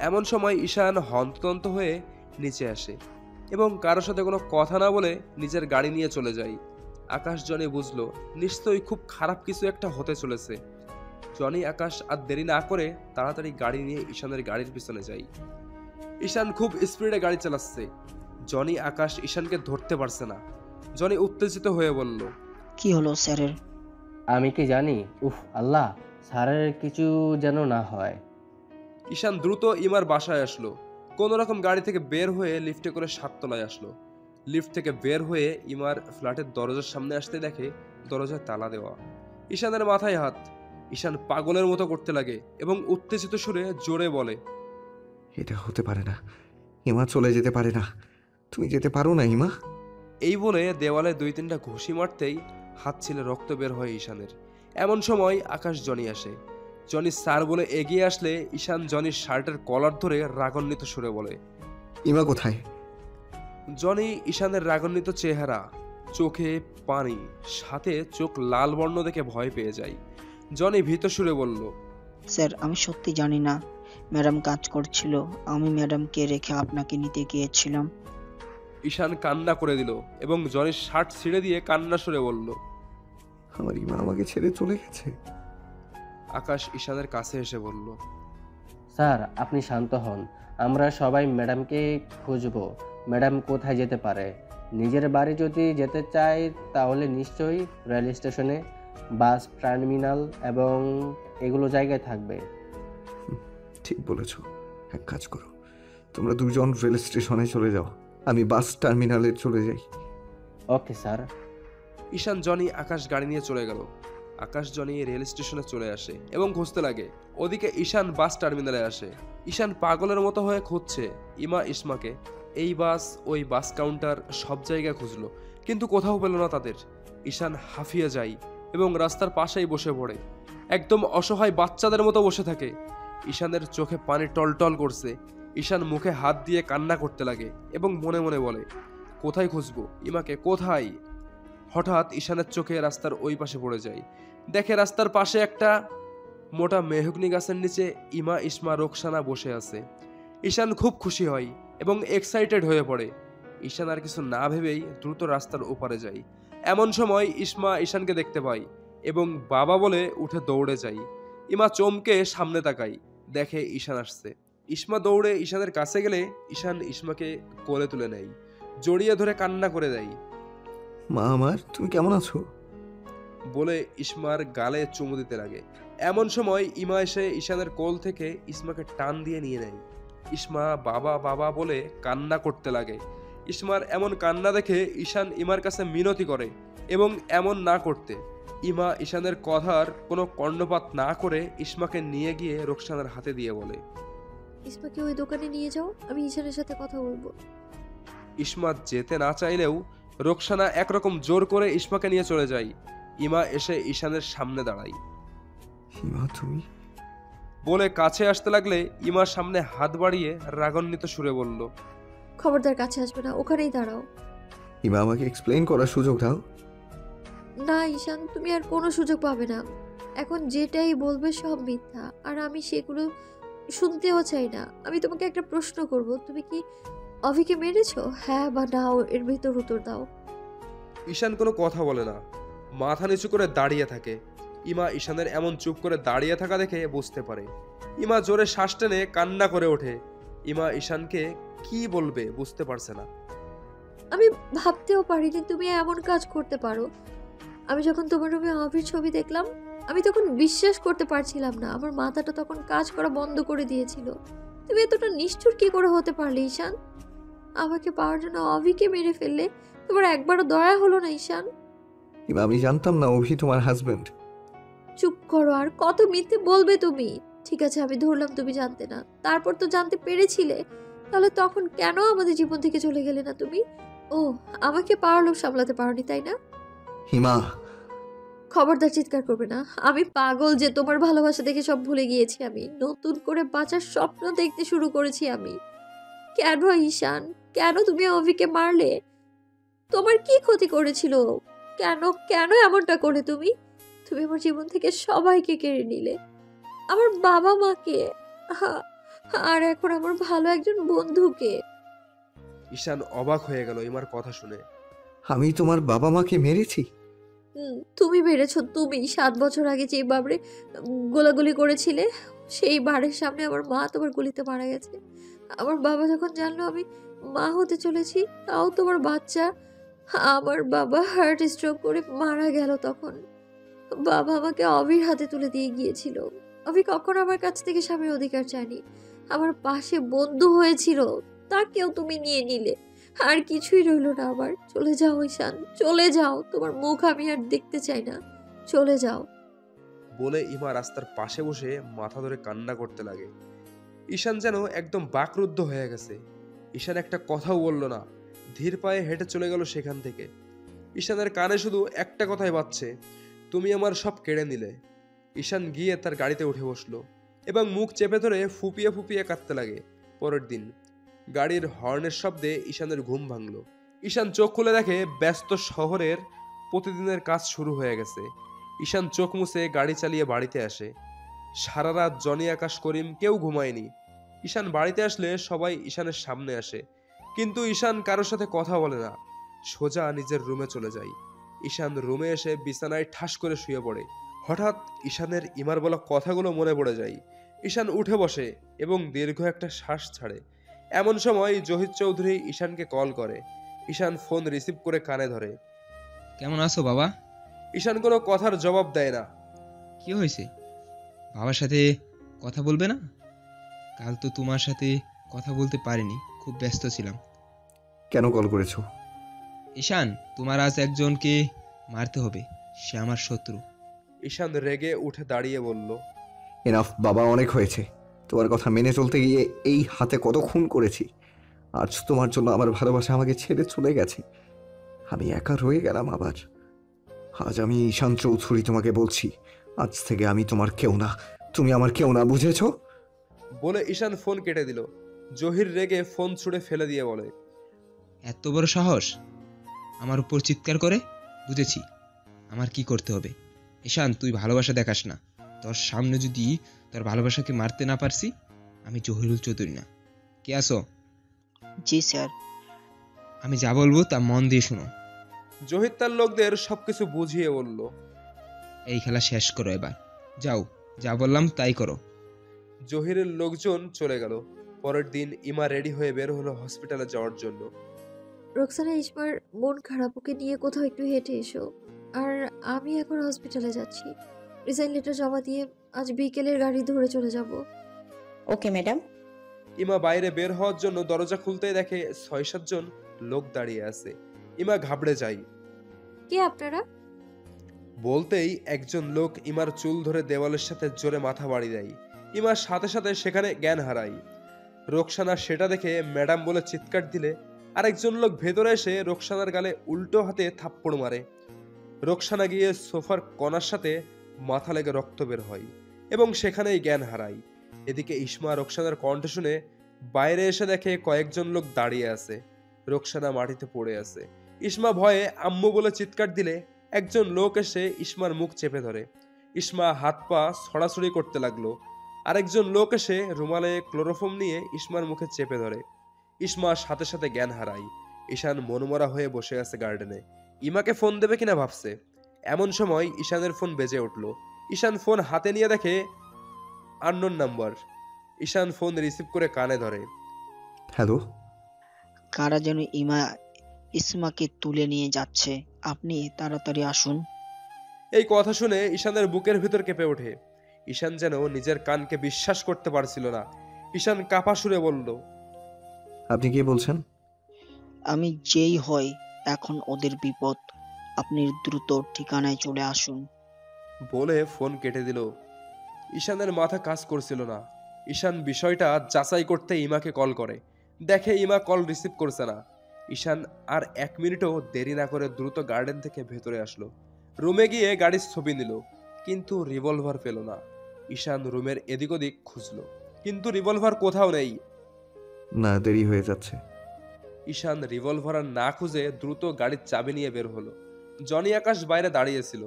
এমন সময় ঈশান হন্তদন্ত হয়ে নিচে আসে এবং কারোর সাথে কোনো কথা না বলে নিজের গাড়ি নিয়ে চলে যায়। আকাশ জনি বুঝলো নিশ্চয়ই খুব খারাপ কিছু একটা হতে চলেছে। জনি আকাশ আর দেরি না করে তাড়াতাড়ি গাড়ি নিয়ে ঈশানের গাড়ির পিছনে যায়। ঈশান খুব স্পিডে গাড়ি চালাচ্ছে। জনি আকাশ ঈশানকে ধরতে পারছে না। জনি উত্তেজিত হয়ে বলল, কি হলো স্যারের? আমি কি জানি? উফ আল্লাহ, স্যারের কিছু যেন না হয়। ঈশান দ্রুত ইমার বাসায় আসলো। কোনো রকম গাড়ি থেকে বের হয়ে লিফটে করে 7 তলায় আসলো। লিফট থেকে বের হয়ে ইমার ফ্ল্যাটের দরজার সামনে আসতে দেখে দরজায় তালা দেওয়া। ঈশানের মাথায় হাত। ঈশান পাগলের মতো করতে লাগে এবং উত্তেজিত সুরে জোরে বলে, এটা হতে পারে না, ইমা চলে যেতে পারে না, তুমি যেতে পারো না ইমা। এই বলে দেওয়ালে 2-3টা ঘুষি মারতেই হাত ছিলে রক্ত বের হয় ঈশানের। এমন সময় আকাশ জনি আসে। জনি স্যার বলে এগিয়ে আসলে ঈশান জনির শার্টের কলার ধরে রাগান্বিত সুরে বলে, ইমা কোথায়? জনি ঈশানের রাগান্বিত চেহারা, চোখে পানি, সাথে চোখ লাল বর্ণ দেখে ভয় পেয়ে যায়। জনি ভীত সুরে বলল, স্যার আমি সত্যি জানি না, ম্যাডাম কাজ করছিল, আমি ম্যাডামকে রেখে আপনাকে নিতে গিয়েছিলাম। ঈশান কান্না করে দিল এবং জনির শার্ট ছিঁড়ে দিয়ে কান্না সুরে বলল, আমার ইমা আমাকে ছেড়ে চলে গেছে। আকাশ ঈশানের কাছে এসে বলল, স্যার আপনি শান্ত হন, আমরা সবাই ম্যাডামকে খুঁজবো। ম্যাডাম কোথায় যেতে পারে? নিজের বাড়ি যদি যেতে চায় তাহলে নিশ্চয়ই রেল স্টেশনে, বাস টার্মিনাল এবং এগুলো জায়গায় থাকবে। ঠিক বলেছ, এক কাজ করো, তোমরা দুজন রেল স্টেশনে চলে যাও, আমি বাস টার্মিনালে চলে যাই। Okay sir. ঈশান জনি আকাশ গাড়ি নিয়ে চলে গেল। আকাশ জনি রেল স্টেশনে চলে আসে এবং খুঁজতে লাগে। ওদিকে ঈশান বাস টার্মিনালে আসে। ঈশান পাগলের মতো হয়ে খুঁজছে ইসমাকে। এই বাস, ওই বাস কাউন্টার, সব জায়গায় খুঁজলো, কিন্তু কোথাও পেল না তাদের। ঈশান হাঁফিয়ে যায় এবং রাস্তার পাশেই বসে পড়ে, একদম অসহায় বাচ্চাদের মতো বসে থাকে। ঈশানের চোখে পানি টলটল করছে। ঈশান মুখে হাত দিয়ে কান্না করতে লাগে এবং মনে মনে বলে, কোথায় খুঁজবো ইমাকে, কোথায়? হঠাৎ ঈশানের চোখে রাস্তার ওই পাশে পড়ে যায়। দেখে রাস্তার পাশে একটা মোটা মেহগনি গাছের নিচে ইসমা রোকসানা বসে আছে। ঈশান খুব খুশি হয় এবং এক্সাইটেড হয়ে পড়ে। ঈশান আর কিছু না ভেবেই দ্রুত রাস্তার ওপারে যায়। এমন সময় ইসমা ঈশানকে দেখতে পায় এবং বাবা বলে উঠে দৌড়ে যায়। ইমা চমকে সামনে তাকায়, দেখে ঈশান আসছে। ইসমা দৌড়ে ঈশানের কাছে গেলে ঈশান ইসমাকে কোলে তুলে নেয়, জড়িয়ে ধরে কান্না করে দেয়। মা আমার, তুমি কেমন আছো বলে ইসমার গালে চুমু দিতে লাগে। এমন সময় ইমা এসে ঈশানের কোল থেকে ইসমাকে টান দিয়ে নিয়ে নেয়। ইসমা বাবা বাবা বলে কান্না করতে লাগে। ইসমার এমন কান্না দেখে ঈশান ইমার কাছে মিনতি করে এবং এমন না করতে। ইমা ঈশানের কথার কোনো কর্ণপাত না করে ইসমাকে নিয়ে গিয়ে রোকসানার হাতে দিয়ে বলে, ইসমাকে ওই দোকানে নিয়ে যাও, আমি ঈশানের সাথে কথা বলবো। ইসমা যেতে না চাইলেও রোকসানা একরকম জোর করে ইসমাকে নিয়ে চলে যায়। ইমা এসে ঈশানের সামনে দাঁড়ায়। ইমা তুমি? বলে কাছে আসতে লাগলে ইমার সামনে হাত বাড়িয়ে রাগান্বিত সুরে বলল, খবরদার কাছে আসবে না, ওখানেই দাঁড়াও। ইমা আমাকে এক্সপ্লেইন করার সুযোগ দাও। না ঈশান, তুমি আর কোনো সুযোগ পাবে না। এখন যেটাই বলবে সব মিথ্যা, আর আমি সেগুলো শুনতেও চাই না। আমি তোমাকে একটা প্রশ্ন করব, তুমি কি অভিকে মেরেছো? হ্যাঁ বা না, এর ভিতর উত্তর দাও। ঈশান কোনো কথা বলে না, মাথা নিচু করে দাঁড়িয়ে থাকে। ইমা ঈশানের এমন চুপ করে দাঁড়িয়ে থাকা দেখে বুঝতে পারে। ইমা জোরে শ্বাস টেনে কান্না করে ওঠে। ইমা ঈশানকে কি বলবে বুঝতে পারছে না। আমি ভাবতেও পারিনি তুমি এমন কাজ করতে পারো। আমি যখন তোমার রুমে অভির ছবি দেখলাম, আমি তখন বিশ্বাস করতে পারছিলাম না। আমার মাথাটা তখন কাজ করা বন্ধ করে দিয়েছিল। তুমি এতটা নিষ্ঠুর কি করে হতে পারলে ঈশান? আমাকে পাওয়ার জন্য অভিকে মেরে ফেললে। তোমার একবারও দয়া হলো না ঈশান? হিমা, আমি জানতাম না অভি তোমার হাজবেন্ড। চুপ করো, আর কত মিথ্যে বলবে তুমি? ঠিক আছে, আমি ধরলাম তুমি জানতে না, তারপর তো জানতে পেরেছিলে। তাহলে তখন কেন আমাদের জীবন থেকে চলে গেলে না তুমি? ও, আমাকে পাওয়ার লোভ সামলাতে পারোনি, তাই না? হিমা, খবরদার চিৎকার করবে না। আমি পাগল যে তোমার ভালোবাসা দেখে সব ভুলে গিয়েছি। আমি নতুন করে বাঁচার স্বপ্ন দেখতে শুরু করেছি আমি। কেন ঈশান, কেন তুমি অভিকে মারলে? তোমার কি ক্ষতি করেছিল? কেন কেন এমনটা করে তুমি? তুমি আমার জীবন থেকে সবাইকে কেড়ে নিলে, আমার বাবা মাকে, হা- আর এখন আমার ভালো একজন বন্ধুকে। ঈশান অবাক হয়ে গেল ইমার কথা শুনে। আমি তোমার বাবা মাকে মেরেছি? তুমি মেরেছো। তুমি 7 বছর আগে যে বাবরে গোলাগুলি করেছিলে, সেই বাড়ির সামনে আমার মা তোমার গুলিতে মারা গেছে। আমার বাবা যখন জানলো আমি মা হতে চলেছি, তাও তোমার বাচ্চা, আমার বাবা হার্ট স্ট্রোক করে মারা গেল তখন। বাবা আমাকে অভির হাতে তুলে দিয়ে গিয়েছিল। অভি কখনো আমার কাছ থেকে স্বামীর অধিকার চায়নি, আমার পাশে বন্ধু হয়েছিল, তাকেও তুমি নিয়ে নিলে। আর কিছুই রইলো না আমার। চলে যাও ঈশান, চলে যাও। তোমার মুখ আমি আর দেখতে চাই না। চলে যাও। বলে ইমা রাস্তার পাশে বসে মাথা ধরে কান্না করতে লাগে। ঈশান যেন একদম বাকরুদ্ধ হয়ে গেছে। ঈশান একটা কথাও বলল না, ধীর পায়ে হেঁটে চলে গেল সেখান থেকে। ঈশানের কানে শুধু একটা কথাই বাজছে, তুমি আমার সব কেড়ে নিলে। ঈশান গিয়ে তার গাড়িতে উঠে বসলো এবং মুখ চেপে ধরে ফুপিয়ে ফুপিয়ে কাঁদতে লাগে। পরের দিন গাড়ির হর্নের শব্দে ঈশানের ঘুম ভাঙল। ঈশান চোখ খুলে দেখে ব্যস্ত শহরের প্রতিদিনের কাজ শুরু হয়ে গেছে। ঈশান চোখ মুছে গাড়ি চালিয়ে বাড়িতে আসে। সারা রাত জনি, আকাশ, করিম কেউ ঘুমায়নি। ঈশান বাড়িতে আসলে সবাই ঈশানের সামনে আসে, কিন্তু ঈশান কারোর সাথে কথা বলে না, সোজা নিজের রুমে চলে যায়। ঈশান রুমে এসে বিছানায় ঠাস করে শুয়ে পড়ে। হঠাৎ ঈশানের ইমার বলা কথাগুলো মনে পড়ে যায়। ঈশান উঠে বসে এবং দীর্ঘ একটা শ্বাস ছাড়ে। এমন সময় জহির চৌধুরী ঈশানকে কল করে। ঈশান ফোন রিসিভ করে কানে ধরে। কেমন আছো বাবা? ঈশান কোনো কথার জবাব দেয় না। কি হয়েছে? বাবার সাথে কথা বলবে না? কাল তো তোমার সাথে কথা বলতে পারিনি, খুব ব্যস্ত ছিলাম। কেন কল করেছো? ঈশান, তোমার আজ একজনকে মারতে হবে, সে আমার শত্রু। ঈশান রেগে উঠে দাঁড়িয়ে বলল, এনাফ বাবা, অনেক হয়েছে। তোমার কথা মেনে চলতে গিয়ে এই হাতে কত খুন করেছি। আজ তোমার জন্য আমার ভালোবাসা আমাকে ছেড়ে চলে গেছে। আমি একা রয়ে গেলাম আবার। আজ আমি ঈশান চৌধুরী তোমাকে বলছি, আজ থেকে আমি তোমার কেউ না, তুমি আমার কেউ না, বুঝেছো? বলে ঈশান ফোন কেটে দিল। জহির রেগে ফোন ছুঁড়ে ফেলে দিয়ে বলে, এত বড় সাহস আমার উপর চিৎকার করে? বুঝেছি আমার কি করতে হবে। ঈশান, তুই ভালোবাসা দেখাস না। তোর সামনে যদি তোর ভালোবাসাকে মারতে না পারছি, আমি জহিরুল চৌধুরী না। কে আসো? জি স্যার। আমি যা বলবো তা মন দিয়ে শোনো। জহির তার লোকদের সবকিছু বুঝিয়ে বলল, এই খেলা শেষ করো এবার। যাও, যা বললাম তাই করো। জহিরের লোকজন চলে গেল। পরের দিন ইমা রেডি হয়ে বের হলো হসপিটালে যাওয়ার জন্য। রোকসানা, ইসমার মন খারাপ, ওকে নিয়ে কোথাও একটু হেঁটে এসো। আর আমি এখন হসপিটালে যাচ্ছি। রিজাইন লেটার জমা দিয়ে আজ বিকেলের গাড়ি ধরে চলে যাব। Okay madam. ইমা বাইরে বের হওয়ার জন্য দরজা খুলতেই দেখে ৬-৭ জন লোক দাঁড়িয়ে আছে। ইমা ঘাবড়ে যায়। কে আপনারা? বলতেই একজন লোক ইমার চুল ধরে দেওয়ালের সাথে জোরে মাথা বাড়ি দেয়। ইমার সাথে সাথে সেখানে জ্ঞান হারায়। রোকসানা সেটা দেখে ম্যাডাম বলে চিৎকার দিলে আরেকজন লোক ভেতরে এসে রোকসানার গালে উল্টো হাতে থাপ্পড় মারে। রোকসানা গিয়ে সোফার কণার সাথে মাথা লেগে রক্ত বের হয় এবং সেখানেই জ্ঞান হারায়। এদিকে ইসমা রোকসানার কণ্ঠ শুনে বাইরে এসে দেখে কয়েকজন লোক দাঁড়িয়ে আছে। রোকসানা মাটিতে পড়ে আছে। ইসমা ভয়ে আম্মু বলে চিৎকার দিলে একজন লোক এসে ইসমার মুখ চেপে ধরে। ইসমা হাত পা ছড়াছড়ি করতে লাগলো। আরেকজন লোক এসে রুমালে ক্লোরোফর্ম নিয়ে ইসমার মুখে চেপে ধরে। ইসমা সাথে সাথে জ্ঞান হারায়। ঈশান মনমরা হয়ে বসে আছে গার্ডেনে। ইমাকে ফোন দেবে কিনা ভাবছে। এমন সময় ঈশানের ফোন বেজে উঠল। ঈশান ফোন হাতে নিয়ে দেখে আননোন নাম্বার। ঈশান ফোন রিসিভ করে কানে ধরে। হ্যালো, কারা যেন ইসমাকে তুলে নিয়ে যাচ্ছে, আপনি তাড়াতাড়ি আসুন। এই কথা শুনে ঈশানের বুকের ভিতর কেঁপে ওঠে। ঈশান যেন নিজের কানকে বিশ্বাস করতে পারছিল না। ঈশান কাঁপা সুরে বলল, আপনি কি বলছেন? আমি যেই হই, এখন ওদের বিপদ। আপনি দ্রুত ঠিকানায় চলে আসুন। বলে ফোন কেটে দিল। ঈশানের মাথা কাজ করছিল না। ঈশান বিষয়টা যাচাই করতে ইমাকে কল করে। দেখে ইমা কল রিসিভ করছে না। ঈশান আর 1 মিনিটও দেরি না করে দ্রুত গার্ডেন থেকে ভেতরে আসলো। রুমে গিয়ে গাড়ির ছবি নিল, কিন্তু রিভলভার পেল না। ঈশান রুমের এদিক ওদিক খুঁজলো, কিন্তু রিভলভার কোথাও নেই। না, দেরি হয়ে যাচ্ছে। ঈশান রিভলভার আর না খুঁজে দ্রুত গাড়ির চাবি নিয়ে বের হলো। জনি আকাশ বাইরে দাঁড়িয়েছিল।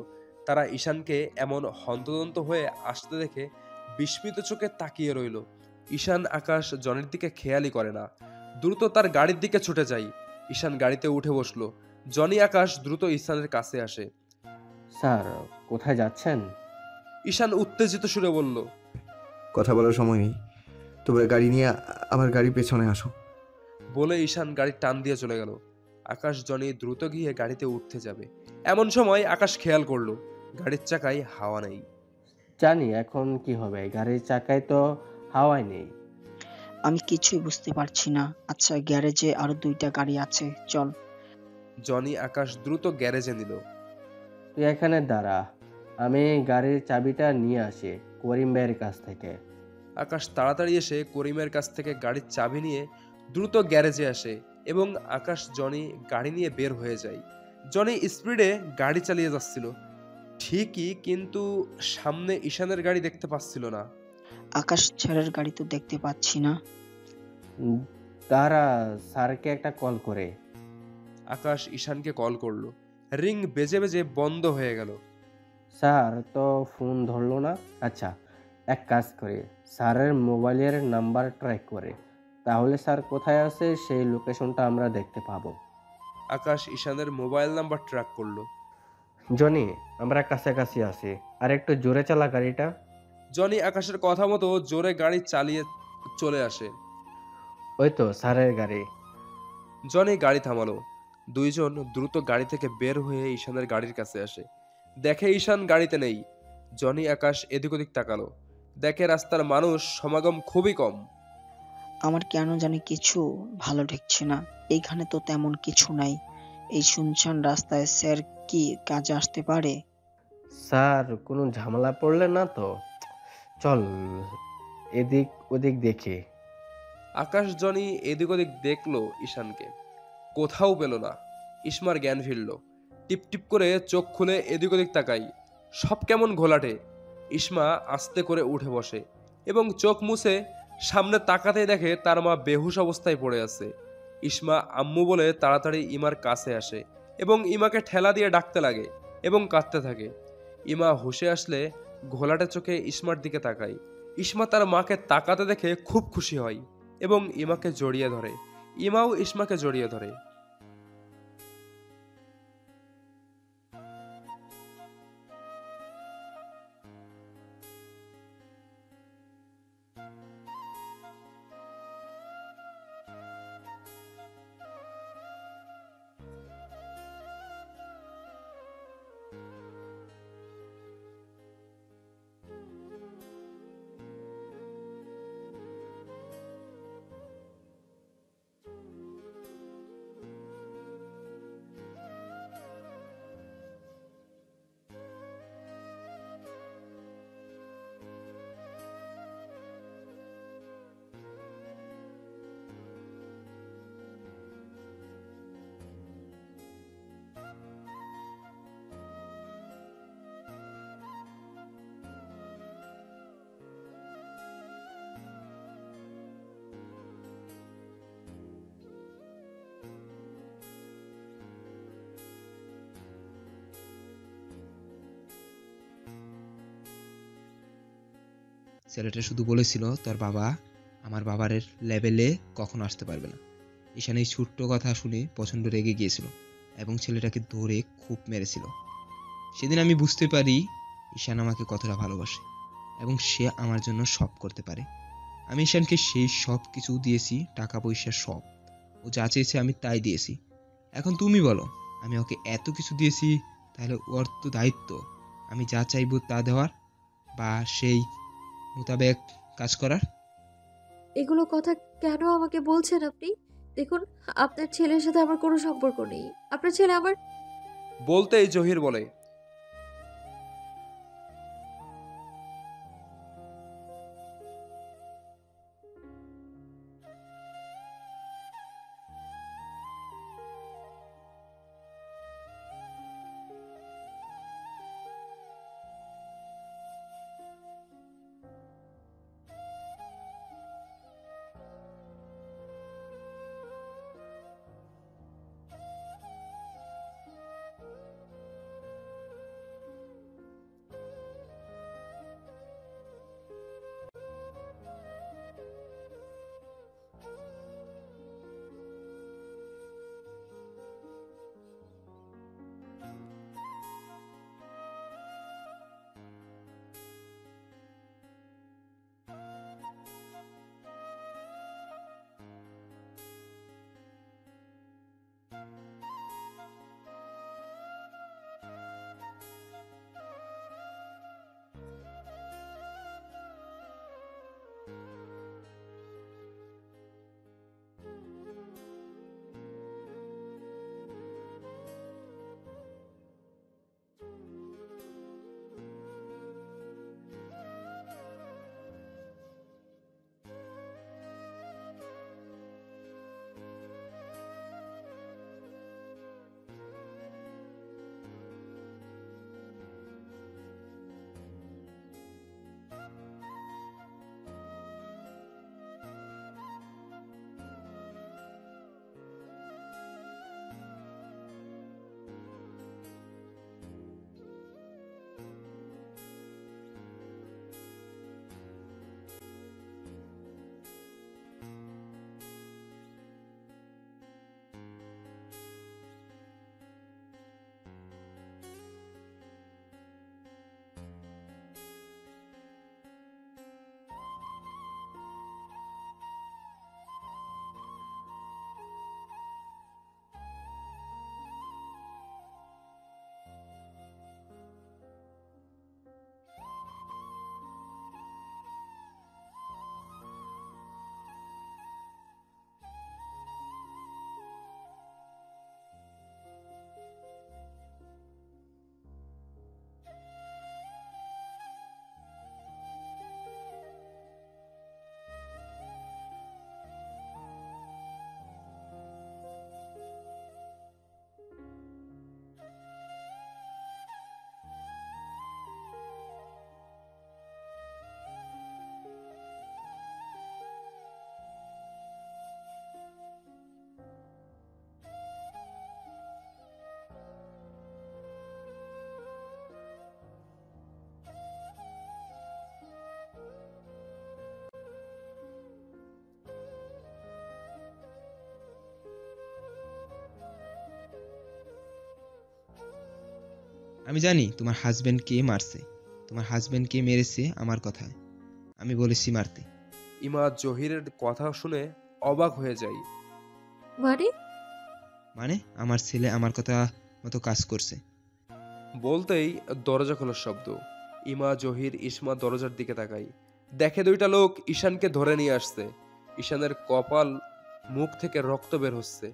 তারা ঈশানকে এমন হন্তদন্ত হয়ে আসতে দেখে বিস্মিত চোখে তাকিয়ে রইল। ঈশান আকাশ জনির দিকে খেয়ালই করে না। দ্রুত তার গাড়ির দিকে ছুটে যায়। ঈশান গাড়িতে উঠে বসলো। জনি আকাশ দ্রুত ঈশানের কাছে আসে। স্যার, কোথায় যাচ্ছেন? ঈশান উত্তেজিত সুরে বলল, কথা বলার সময় নেই, তোমরা গাড়ি নিয়ে আমার গাড়ির পেছনে আসো। বলে ঈশান গাড়ির টান দিয়ে চলে গেল। আকাশ জনি দ্রুত গিয়ে গাড়িতে উঠতে যাবে। এমন সময় আকাশ খেয়াল করলো গাড়ির চাকায় হাওয়া নেই। জানি এখন কি হবে, গাড়ির চাকায় তো হাওয়াই নেই। আমি কিছুই বুঝতে পারছি না। আচ্ছা, গ্যারেজে আরো 2টা গাড়ি আছে, চল। জনি আকাশ দ্রুত গ্যারেজে নিল। তুই এখানে দাঁড়া, আমি গাড়ির চাবিটা নিয়ে আসি করিম ভাইয়ের কাছ থেকে। আকাশ তাড়াতাড়ি এসে করিমের কাছ থেকে গাড়ির চাবি নিয়ে দ্রুত গ্যারেজে আসে এবং আকাশ জনি গাড়ি নিয়ে বের হয়ে যায়। জনি স্পিডে গাড়ি চালিয়ে যাচ্ছিল ঠিকই, কিন্তু সামনে ঈশানের গাড়ি দেখতে পাচ্ছিল না। আকাশ ছেড়ের গাড়ি তো দেখতে পাচ্ছি না। দাঁড়া, স্যারকে একটা কল করে। আকাশ ঈশানকে কল করলো। রিং বেজে বেজে বন্ধ হয়ে গেল। স্যার তো ফোন ধরলো না। আচ্ছা, এক কাজ করে স্যারের মোবাইলের নাম্বার ট্র্যাক করে, তাহলে স্যার কোথায় আছে সেই লোকেশনটা আমরা দেখতে পাবো। আকাশ ঈশানের মোবাইল নাম্বার ট্র্যাক করলো। জনি, আমরা কাছাকাছি আছি, আর একটু জোরে চালা গাড়িটা। জনি আকাশের কথা মতো জোরে গাড়ি চালিয়ে চলে আসে। ওই তো স্যারের গাড়ি। জনি গাড়ি থামালো। দুইজন দ্রুত গাড়ি থেকে বের হয়ে ঈশানের গাড়ির কাছে আসে। দেখে ঈশান গাড়িতে নেই। জনি আকাশ এদিক ওদিক তাকালো। দেখে রাস্তার মানুষ সমাগম খুবই কম। আমার কেন জানি কিছু ভালো ঠেকছে না। এইখানে তো তেমন কিছু নাই। এই শুনশান রাস্তায় স্যার কি কাজে আসতে পারে? স্যার কোনো ঝামেলা পড়লে না তো? চল এদিক ওদিক দেখি। আকাশ জনি এদিক ওদিক দেখলো ঈশানকে, কোথাও পেল না। ইসমার জ্ঞান ফিরল। টিপ টিপ করে চোখ খুলে এদিক ওদিক তাকাই, সব কেমন ঘোলাটে। ইসমা আস্তে করে উঠে বসে এবং চোখ মুছে সামনে তাকাতেই দেখে তার মা বেহুশ অবস্থায় পড়ে আছে। ইসমা আম্মু বলে তাড়াতাড়ি ইমার কাছে আসে এবং ইমাকে ঠেলা দিয়ে ডাকতে লাগে এবং কাঁদতে থাকে। ইমা হুঁশে আসলে ঘোলাটে চোখে ইসমার দিকে তাকায়। ইসমা তার মাকে তাকাতে দেখে খুব খুশি হয় এবং ইমাকে জড়িয়ে ধরে। ইমাও ইসমাকে জড়িয়ে ধরে। ছেলেটা শুধু বলেছিল তোর বাবা আমার বাবার লেভেলে কখনো আসতে পারবে না। ঈশান এই ছোট্ট কথা শুনে প্রচণ্ড রেগে গিয়েছিল এবং ছেলেটাকে ধরে খুব মেরেছিল। সেদিন আমি বুঝতে পারি ঈশান আমাকে কতটা ভালোবাসে এবং সে আমার জন্য সব করতে পারে। আমি ঈশানকে সেই সব কিছু দিয়েছি, টাকা পয়সা সব। ও যা চেয়েছে আমি তাই দিয়েছি। এখন তুমি বলো, আমি ওকে এত কিছু দিয়েছি, তাহলে ওর তো দায়িত্ব আমি যা চাইবো তা দেওয়ার বা সেই মোতাবেক কাজ করার। এগুলো কথা কেন আমাকে বলছেন আপনি? দেখুন, আপনার ছেলের সাথে আমার কোনো সম্পর্ক নেই। আপনার ছেলে আমার... বলতেই জহির বলে, আমি জানি তোমার হাজবেন্ড কে মারছে, তোমার হাজবেন্ড কে মেরেছে আমার কথায় আমি বলেছি মারতে। ইমা জহিরের কথা শুনে অবাক হয়ে যায়। মানে? মানে আমার ছেলে আমার কথা মতো কাজ করছে। বলতেই দরজা খোলার শব্দ। ইমা, জহির, ইসমা দরজার দিকে তাকায়। দেখে দুইটা লোক ঈশানকে ধরে নিয়ে আসছে। ঈশানের কপাল, মুখ থেকে রক্ত বের হচ্ছে।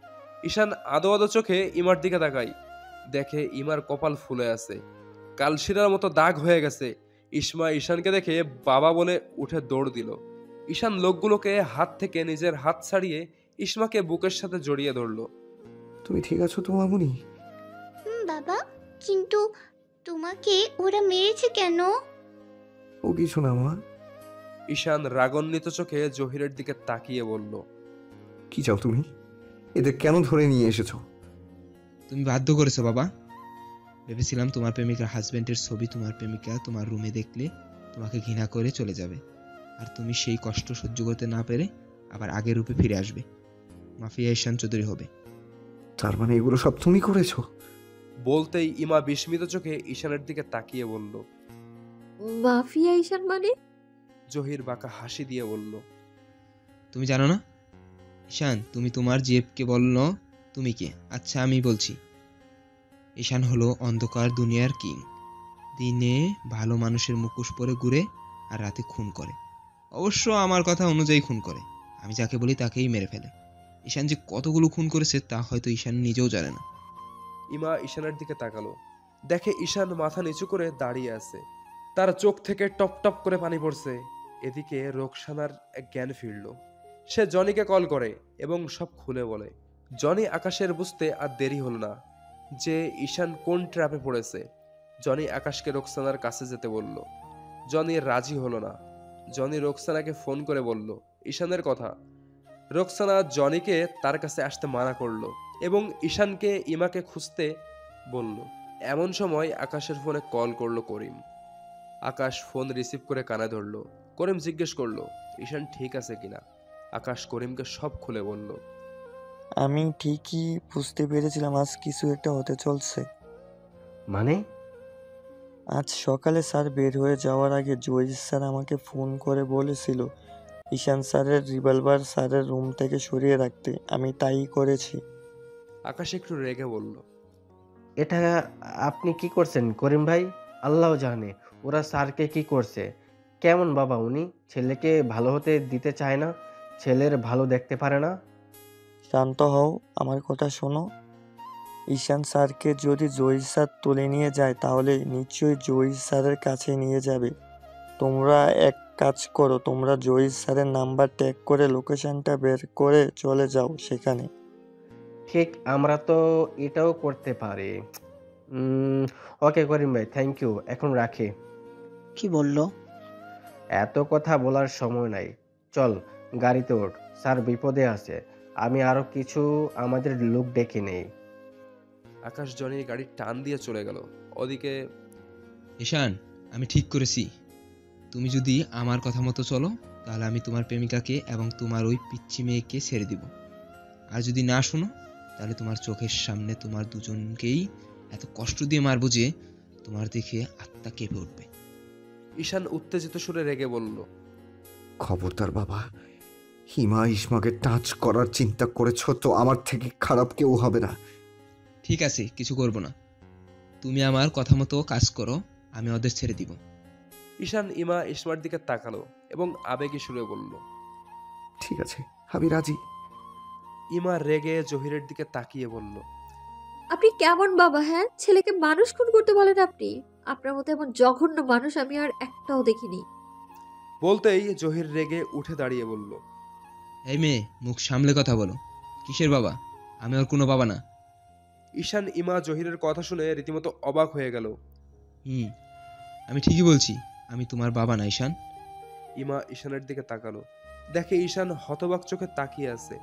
ঈশান আদো আদো চোখে ইমার দিকে তাকায়। দেখে ইমার কপাল ফুলে আছে, কালশিরার মতো দাগ হয়ে গেছে। ইসমা ঈশানকে দেখে বাবা বলে উঠে দৌড় দিল। ঈশান লোকগুলোকে হাত থেকে নিজের হাত ছাড়িয়ে ইসমাকে বুকের সাথে জড়িয়ে ধরলো। তুমি ঠিক আছো তো মামুনি? বাবা, কিন্তু তোমাকে ওরা মেরেছে কেন? ও কিছু না মা। ঈশান রাগান্বিত চোখে জহিরের দিকে তাকিয়ে বলল, কি চাও তুমি? এদের কেন ধরে নিয়ে এসেছো? তুমি বাধ্য করেছো বাবা। ভেবেছিলাম তোমার প্রেমিকার হাজবেন্ডের ছবি তোমার প্রেমিকা তোমার রুমে দেখলে তোমাকে ঘৃণা করে চলে যাবে, আর তুমি সেই কষ্ট সহ্য করতে না পেরে আবার আগের রূপে ফিরে আসবে, মাফিয়া ঈশান চৌধুরী হবে। তার মানে এগুলো সব তুমি করেছো? বলতেই ইমা বিস্মিত চোখে ঈশানের দিকে তাকিয়ে বলল। মাফিয়া ঈশান মানে? জহির বাঁকা হাসি দিয়ে বলল। তুমি জানো না ঈশান? তুমি তোমার জিএফকে বললো তুমি কে? আচ্ছা আমি বলছি। ঈশান হলো অন্ধকার দুনিয়ার কিং। দিনে ভালো মানুষের মুখোশ পরে ঘুরে আর রাতে খুন করে। অবশ্য আমার কথা অনুযায়ী খুন করে। আমি যাকে বলি তাকেই মেরে ফেলে। ঈশান যে কতগুলো খুন করেছে তা হয়তো ঈশান নিজেও জানে না। ইমা ঈশানের দিকে তাকালো, দেখে ঈশান মাথা নিচু করে দাঁড়িয়ে আছে, তার চোখ থেকে টপ টপ করে পানি পড়ছে। এদিকে রোকসানার এক জ্ঞান ফিরল। সে জনিকে কল করে এবং সব খুলে বলে। জনি আকাশের বুঝতে আর দেরি হলো না যে ঈশান কোন ট্র্যাপে পড়েছে। জনি আকাশকে রোকসানার কাছে যেতে বলল। জনি রাজি হলো না। জনি রোকসানাকে ফোন করে বলল ঈশানের কথা। রোকসানা জনিকে তার কাছে আসতে মানা করলো এবং ঈশানকে ইমাকে খুঁজতে বলল। এমন সময় আকাশের ফোনে কল করলো করিম। আকাশ ফোন রিসিভ করে কানে ধরলো। করিম জিজ্ঞেস করলো ঈশান ঠিক আছে কিনা। আকাশ করিমকে সব খুলে বলল। আমি ঠিকই বুঝতে পেরেছিলাম আজ কিছু একটা হতে চলছে। মানে? আজ সকালে স্যার বের হয়ে যাওয়ার আগে জয়িশ স্যার আমাকে ফোন করে বলেছিল ঈশান স্যারের রিভলভার স্যারের রুম থেকে সরিয়ে রাখতে। আমি তাই করেছি। আকাশ একটু রেগে বলল। এটা আপনি কি করছেন করিম ভাই? আল্লাহ জানে ওরা স্যারকে কি করছে। কেমন বাবা উনি? ছেলেকে ভালো হতে দিতে চায় না, ছেলের ভালো দেখতে পারে না। শান্ত হও, আমার কথা শোনো। ঈশান স্যারকে যদি জয়িশ স্যার তুলে নিয়ে যায় তাহলে নিশ্চয়ই জয়িশ স্যারের কাছে নিয়ে যাবে। তোমরা এক কাজ করো, তোমরা জয়িশ স্যারের নাম্বার ট্যাগ করে লোকেশনটা বের করে চলে যাও সেখানে। ঠিক, আমরা তো এটাও করতে পারি। ওকে করিম ভাই, থ্যাংক ইউ, এখন রাখি। কি বললো? এত কথা বলার সময় নাই, চল গাড়িতে ওঠ, স্যার বিপদে আছে। আমি আরো কিছু আমাদের লোক ডেকে নেই। আকাশ জনির গাড়ি টান দিয়ে চলে গেল। ওদিকে ঈশান, আমি ঠিক করেছি। তুমি যদি আমার কথা মতো চলো তাহলে আমি তোমার প্রেমিকাকে এবং তোমার ওই পিচ্চি মেয়েকে ছেড়ে দিব। আর যদি না শোনো তাহলে তোমার চোখের সামনে তোমার দুজনকেই এত কষ্ট দিয়ে মারবো যে তোমার দেখে আত্মা কেঁপে উঠবে। ঈশান উত্তেজিত সুরে রেগে বলল। খবরদার বাবা, হিমা ইসমাকে টাচ করার চিন্তা করেছ তো আমার থেকে খারাপ কেউ হবে না। ঠিক আছে, কিছু করব না। তুমি আমার কথা মতো কাজ করো, আমি ওদের ছেড়ে দিব। ঈশান ইমা ইসমার দিকে তাকালো এবং আবেগী সুরে বলল। ঠিক আছে, আমি রাজি। ইমা রেগে জহিরের দিকে তাকিয়ে বলল। আপনি কেমন বাবা? হ্যাঁ, ছেলেকে মানুষ খুন করতে বলেন আপনি? আপনার মতো এমন জঘন্য মানুষ আমি আর একটাও দেখিনি। বলতেই জহির রেগে উঠে দাঁড়িয়ে বলল। এই মেয়ে, মুখ সামলে কথা বলো। কিসের বাবা? আমি ওর কোনো বাবা না। ঈশান ইমা জহিরের কথা শুনে রীতিমতো অবাক হয়ে গেল। আমি ঠিকই বলছি, আমি তোমার বাবা না ঈশান। ইমা ঈশানের দিকে তাকালো, দেখে ঈশান হতবাক চোখে তাকিয়ে আছে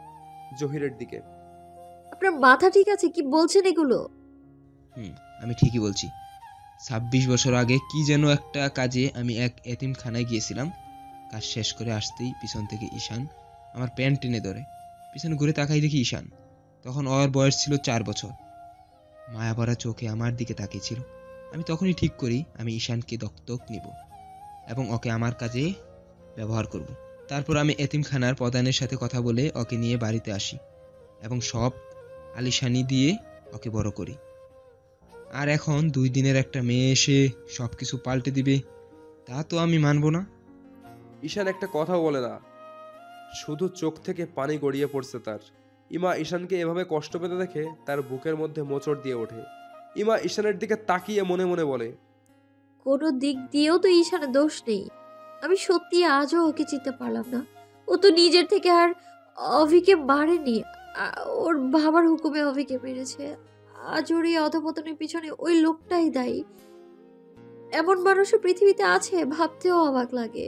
জহিরের দিকে। আপনার মাথা ঠিক আছে? কি বলছেন এগুলো? আমি ঠিকই বলছি। 26 বছর আগে কি যেন একটা কাজে আমি এক এতিমখানায় গিয়েছিলাম। কাজ শেষ করে আসতেই পিছন থেকে ঈশান আমার প্যান্ট টেনে ধরে। পিছনে ঘুরে তাকাই দেখি ঈশান। তখন ওর বয়স ছিল 4 বছর। মায়া ভরা চোখে আমার দিকে তাকিয়েছিল। আমি তখনই ঠিক করি আমি ঈশানকে দত্তক নিব এবং ওকে আমার কাজে ব্যবহার করব। তারপর আমি এতিমখানার প্রধানের সাথে কথা বলে ওকে নিয়ে বাড়িতে আসি এবং সব আলিশানি দিয়ে ওকে বড় করি। আর এখন 2 দিনের একটা মেয়ে এসে সবকিছু পাল্টে দিবে, তা তো আমি মানব না। ঈশান একটা কথাও বলে না, শুধু চোখ থেকে পানি গড়িয়ে পড়ছে তার। ইমা ঈশানকে এভাবে কষ্ট পেতে দেখে তার বুকের মধ্যে মোচড় দিয়ে ওঠে। ইমা ঈশানের দিকে তাকিয়ে মনে মনে বলে। কোনো দিক দিয়েও তো ঈশানের দোষ নেই। আমি সত্যি আজও ওকে চিনতে পারলাম না। ও তো নিজের থেকে আর অভিকে মারেনি। ওর বাবার হুকুমে অভিকে মেরেছে। আজ ওর এই অধপতনের পিছনে ওই লোকটাই দায়ী। এমন মানুষও পৃথিবীতে আছে, ভাবতেও অবাক লাগে।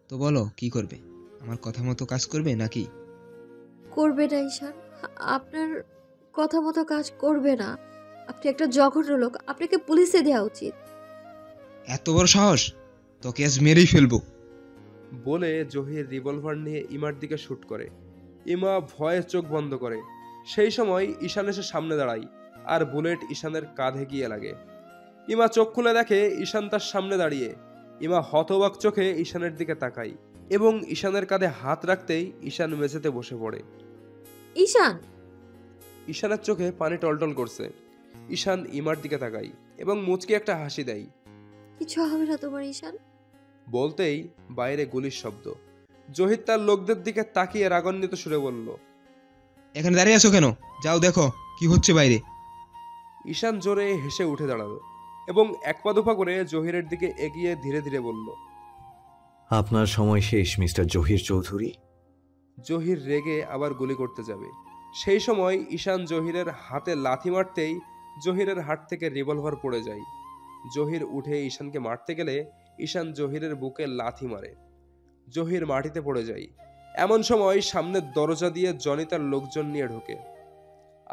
তো বলো কি করবে? আমার কথা মতো কাজ করবে নাকি? করবে না ঈশান, আপনার কথা মতো কাজ করবে না। আপনি একটা জঘন্য লোক, আপনাকে পুলিশে দেওয়া উচিত। এত বড় সাহস! তোকে আজ মেরেই ফেলবো। বলে জহির রিভলভার নিয়ে ইমার দিকে শুট করে। ইমা ভয়ে চোখ বন্ধ করে। সেই সময় ঈশান এসে সামনে দাঁড়ায় আর বুলেট ঈশানের কাঁধে গিয়ে লাগে। ইমা চোখ খুলে দেখে ঈশান তার সামনে দাঁড়িয়ে। ইমা হতবাক চোখে ঈশানের দিকে তাকায় এবং ঈশানের কাঁধে হাত রাখতেই ঈশান মেঝেতে বসে পড়ে। ঈশান! ঈশানের চোখে পানি টলটল করছে। ঈশান ইমার দিকে তাকায় এবং মুচকি একটা হাসি দেয়। কিছু হবে না তোমার ঈশান। বলতেই বাইরে গুলির শব্দ। জহির তার লোকদের দিকে তাকিয়ে রাগান্বিত সুরে বলল, এখানে দাঁড়িয়ে আছো কেন? যাও দেখো কি হচ্ছে বাইরে। ঈশান জোরে হেসে উঠে দাঁড়ালো এবং এক পা দুপা করে জহিরের দিকে এগিয়ে ধীরে ধীরে বলল, আপনার সময় শেষ মিস্টার জহির চৌধুরী। জহির রেগে আবার গুলি করতে যাবে। সেই সময় ঈশান জহিরের হাতে লাথি মারতেই জহিরের হাত থেকে রিভলভার পড়ে যায়। জহির উঠে ঈশানকে মারতে গেলে ঈশান জহিরের বুকে লাথি মারে। জহির মাটিতে পড়ে যায়। এমন সময় সামনের দরজা দিয়ে জনি তার লোকজন নিয়ে ঢোকে।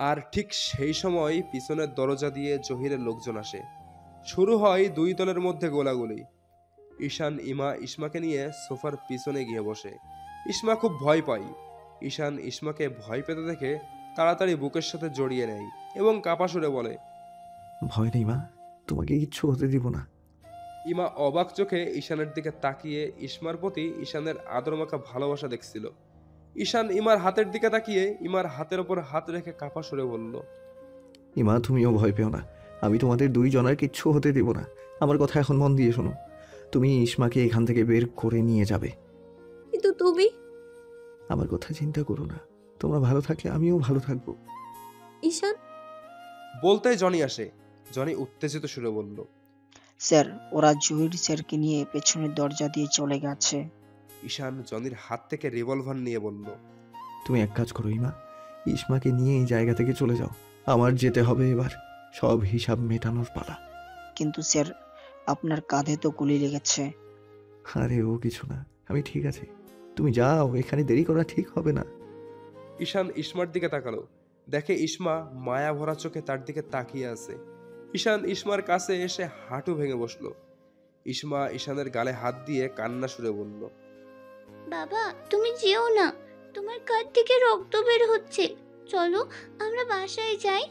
আর ঠিক সেই সময় পিছনের দরজা দিয়ে জহিরের লোকজন আসে। শুরু হয় দুই দলের মধ্যে গোলাগুলি। ঈশান ইসমাকে নিয়ে সোফার পিছনে গিয়ে বসে। ইসমা খুব ভয় পায়। ঈশান ইসমাকে ভয় পেতে দেখে তাড়াতাড়ি বুকের সাথে জড়িয়ে নেয় এবং কাপা সুরে বলে, ভয় নেই মা, তোমাকে কিচ্ছু হতে দিব না। ইমা অবাক চোখে ঈশানের দিকে তাকিয়ে ইসমার প্রতি ঈশানের আদরমাখা ভালোবাসা দেখছিল। ঈশান ইমার হাতের দিকে তাকিয়ে ইমার হাতের ওপর হাত রেখে কাপা সুরে বলল, ইমা তুমিও ভয় পেও না, আমি তোমাদের দুইজনের কিচ্ছু হতে দেব না। আমার কথা এখন মন দিয়ে শোনো। তুমি ইসমাকে এখান থেকে বের করে নিয়ে যাবে। কিন্তু তুমি? আমার কথা চিন্তা করো না, তোমরা ভালো থাকলে আমিও ভালো থাকবো। ঈশান! বলতেই জনি আসে। জনি উত্তেজিত সুরে বলল, স্যার, ওরা জহির স্যারকে নিয়ে পেছনের দরজা দিয়ে চলে গেছে। ঈশান জনির হাত থেকে রিভলভার নিয়ে বলল, তুমি এক কাজ করো ইমা, ইসমাকে নিয়ে এই জায়গা থেকে চলে যাও। আমার যেতে হবে এবার, সব হিসাব মেটানোর পালা। কিন্তু স্যার, আপনার কাঁধে তো গুলি লেগেছে। আরে ও কিছু না, আমি ঠিক আছি। তুমি যাও, এখানে দেরি করা ঠিক হবে না। ঈশান ইসমার দিকে তাকালো। দেখে ইসমা মায়া ভরা চোখে তার দিকে তাকিয়ে আছে। ঈশান ইসমার কাছে এসে হাঁটু ভেঙে বসলো। ইসমা ঈশানের গালে হাত দিয়ে কান্না সুরে বলল, বাবা তুমি যেও না, তোমার কাঁধ থেকে রক্ত বের হচ্ছে। চলো আমরা বাসায় যাই,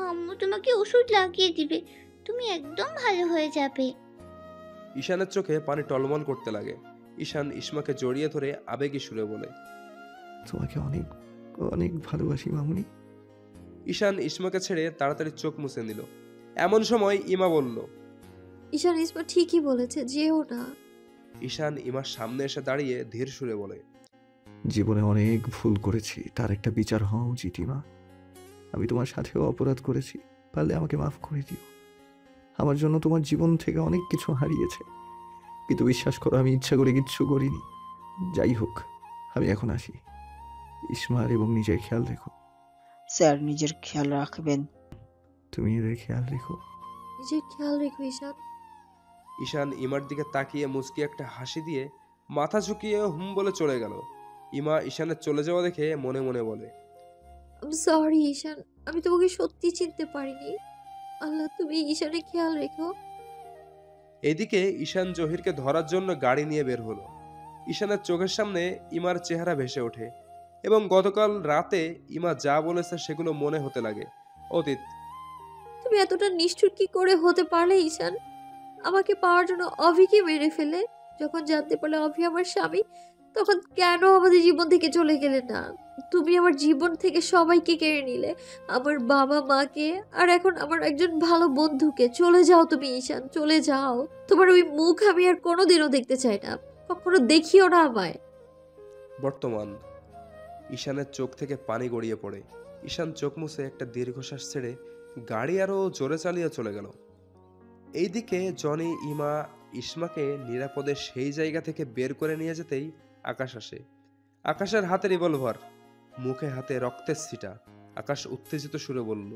আম্মু তোমাকে ওষুধ লাগিয়ে দিবে, তুমি একদম ভালো হয়ে যাবে। ঈশানের চোখে পানি টলমল করতে লাগে। ঈশান ইসমাকে জড়িয়ে ধরে আবেগী সুরে বলে, তোমাকে অনেক অনেক ভালোবাসি মামুনি। ঈশান ইসমাকে ছেড়ে তাড়াতাড়ি চোখ মুছে নিল। এমন সময় ইমা বলল, ঈশান ইসমা ঠিকই বলেছে, যেও না। ঈশান ইমার সামনে এসে দাঁড়িয়ে ধীর সুরে বলে, জীবনে অনেক ভুল করেছি, তার একটা বিচার হওয়া উচিত ইমা। আমি তোমার সাথেও অপরাধ করেছি, পারলে আমাকে মাফ করে দিও। আমার জন্য তোমার জীবন থেকে অনেক কিছু হারিয়েছে, কিন্তু বিশ্বাস করো আমি ইচ্ছা করে কিচ্ছু করিনি। যাই হোক, আমি এখন আসি। ইসমার এবং নিজের খেয়াল রেখো। স্যার, নিজের খেয়াল রাখবেন। তুমি এদের খেয়াল রেখো। নিজের খেয়াল রেখো ঈশান। ঈশান ইমার দিকে তাকিয়ে মুচকি একটা হাসি দিয়ে মাথা ঝুঁকিয়ে হুম বলে চলে গেল। ইমা ঈশানের চলে যাওয়া দেখে মনে মনে বলে, সরি ঈশান, আমি তোমাকে সত্যি চিনতে পারিনি। আল্লাহ, তুমি ঈশানের খেয়াল রেখো। এদিকে ঈশান জহিরকে ধরার জন্য গাড়ি নিয়ে বের হলো। ঈশানের চোখের সামনে ইমার চেহারা ভেসে ওঠে এবং গতকাল রাতে ইমা যা বলেছে সেগুলো মনে হতে লাগে অতীত। তুমি এতটা নিষ্ঠুর কি করে হতে পারলে ঈশান? আমাকে পাওয়ার জন্য অভিকে মেরে ফেলে। যখন জানতে পারলে অভি আমার স্বামী, তখন কেন আমাদের জীবন থেকে চলে গেলে না? তুমি আমার জীবন থেকে সবাইকে কেড়ে নিলে, আমার বাবা মাকে, আর এখন আমার একজন ভালো বন্ধুকে। চলে যাও তুমি ঈশান, চলে যাও। তোমার ওই মুখ আমি আর কোনোদিনও দেখতে চাই না, কখনো দেখিও না আমায়। বর্তমান। ঈশানের চোখ থেকে পানি গড়িয়ে পড়ে। ঈশান চোখ মুছে একটা দীর্ঘশ্বাস ছেড়ে গাড়ি আরো জোরে চালিয়ে চলে গেল। এইদিকে জনি ইমা ইসমাকে নিরাপদে সেই জায়গা থেকে বের করে নিয়ে যেতেই আকাশ আসে। আকাশের হাতে রিভলভার, মুখে হাতে রক্তের ছিটা। আকাশ উত্তেজিত সুরে বলল,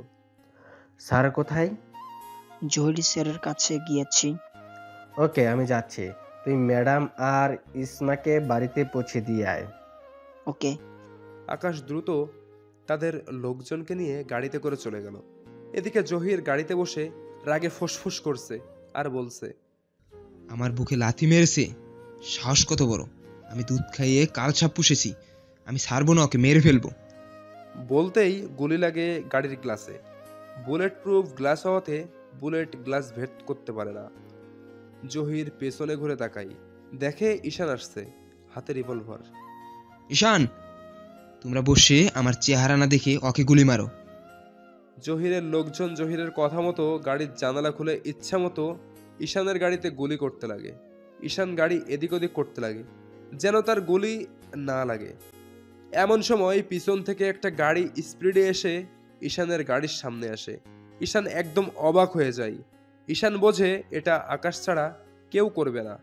স্যার কোথায়? জহির স্যারের কাছে গিয়েছি। ওকে, আমি যাচ্ছি। তুই ম্যাডাম আর ইসমাকে বাড়িতে পৌঁছে দিয়ে আয়। ওকে। আকাশ দ্রুত তাদের লোকজনকে নিয়ে গাড়িতে করে চলে গেল। এদিকে জহির গাড়িতে বসে রাগে ফুসফুস করছে আর বলছে, আমার বুকে লাথি মেরেছে, সাহস কত বড়! আমি দুধ খাইয়ে কালসাপ পুষেছি, আমি ছাড়বো না, ওকে মেরে ফেলবো। বলতেই গুলি লাগে গাড়ির গ্লাসে। বুলেট প্রুফ গ্লাস হওয়াতে বুলেট গ্লাস ভেদ করতে পারে না। জহির পেছনে ঘুরে তাকাই, দেখে ঈশান আসছে, হাতে রিভলভার। ঈশান, তোমরা বসে আমার চেহারা না দেখে ওকে গুলি মারো। জহিরের লোকজন জহিরের কথা মতো গাড়ির জানালা খুলে ইচ্ছা মতো ঈশানের গাড়িতে গুলি করতে লাগে। ঈশান গাড়ি এদিক ওদিক করতে লাগে, যেন তার গুলি না লাগে। এমন সময় পিছন থেকে একটা গাড়ি স্পিডে এসে ঈশানের গাড়ির সামনে আসে। ঈশান একদম অবাক হয়ে যায়। ঈশান বোঝে এটা আকাশ ছাড়া কেউ করবে না।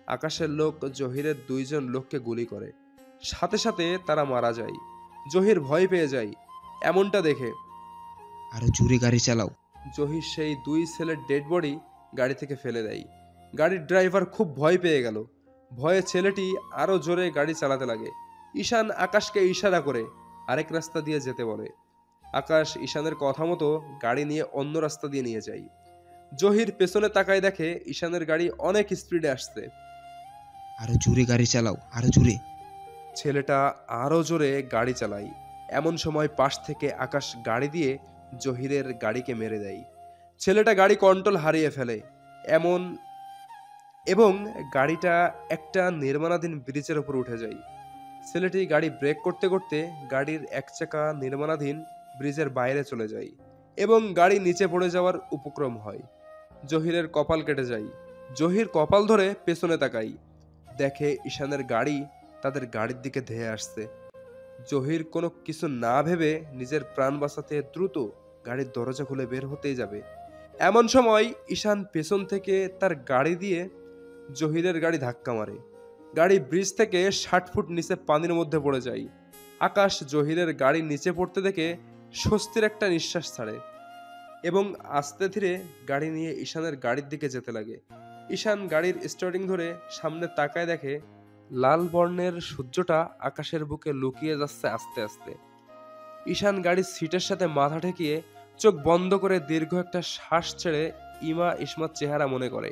আকাশের লোক জহিরের 2 জন লোককে গুলি করে, সাথে সাথে তারা মারা যায়। জহির ভয় পেয়ে যায় এমনটা দেখে। আরো জোরে গাড়ি চালাও। জহির সেই 2 ছেলের ডেড বডি গাড়ি থেকে ফেলে দেয়। গাড়ির ড্রাইভার খুব ভয় পেয়ে গেল। ভয়ে ছেলেটি আরো জোরে গাড়ি চালাতে লাগে। ঈশান আকাশকে ইশারা করে আরেক রাস্তা দিয়ে যেতে বলে। আকাশ ঈশানের কথা মতো গাড়ি নিয়ে অন্য রাস্তা দিয়ে নিয়ে যায়। জহির পেছনে তাকায়, দেখে ঈশানের গাড়ি অনেক স্পিডে আসছে। আরো জোরে গাড়ি চালাও, আরো জোরে। ছেলেটা আরো জোরে গাড়ি চালায়। এমন সময় পাশ থেকে আকাশ গাড়ি দিয়ে জহিরের গাড়িকে মেরে দেয়। ছেলেটা গাড়ি কন্ট্রোল হারিয়ে ফেলে এবং গাড়িটা একটা নির্মাণাধীন ব্রিজের উপর উঠে যায়। ছেলেটি গাড়ি ব্রেক করতে করতে গাড়ির এক চাকা নির্মাণাধীন ব্রিজের বাইরে চলে যায় এবং গাড়ি নিচে পড়ে যাওয়ার উপক্রম হয়। জহিরের কপাল কেটে যায়। জহির কপাল ধরে পেছনে তাকাই, দেখে ঈশানের গাড়ি তাদের গাড়ির দিকে ধেয়ে আসছে। জহির কোনো কিছু না ভেবে নিজের প্রাণ বাঁচাতে দ্রুত গাড়ির দরজা খুলে বের হতেই যাবে। এমন সময় ঈশান পেছন থেকে তার গাড়ি দিয়ে জহিরের গাড়ি ধাক্কা মারে। গাড়ি ব্রিজ থেকে 60 ফুট নিচে পানির মধ্যে পড়ে যায়। আকাশ জহিরের গাড়ি নিচে পড়তে দেখে স্বস্তির একটা নিঃশ্বাস ছাড়ে এবং আস্তে ধীরে গাড়ি নিয়ে ঈশানের গাড়ির দিকে যেতে লাগে। ঈশান গাড়ির স্টার্টিং ধরে সামনে তাকায়, দেখে লাল বর্ণের সূর্যটা আকাশের বুকে লুকিয়ে যাচ্ছে আস্তে আস্তে। ঈশান গাড়ির সিটের সাথে মাথা ঠেকিয়ে চোখ বন্ধ করে দীর্ঘ একটা শ্বাস ছেড়ে ইসমার চেহারা মনে করে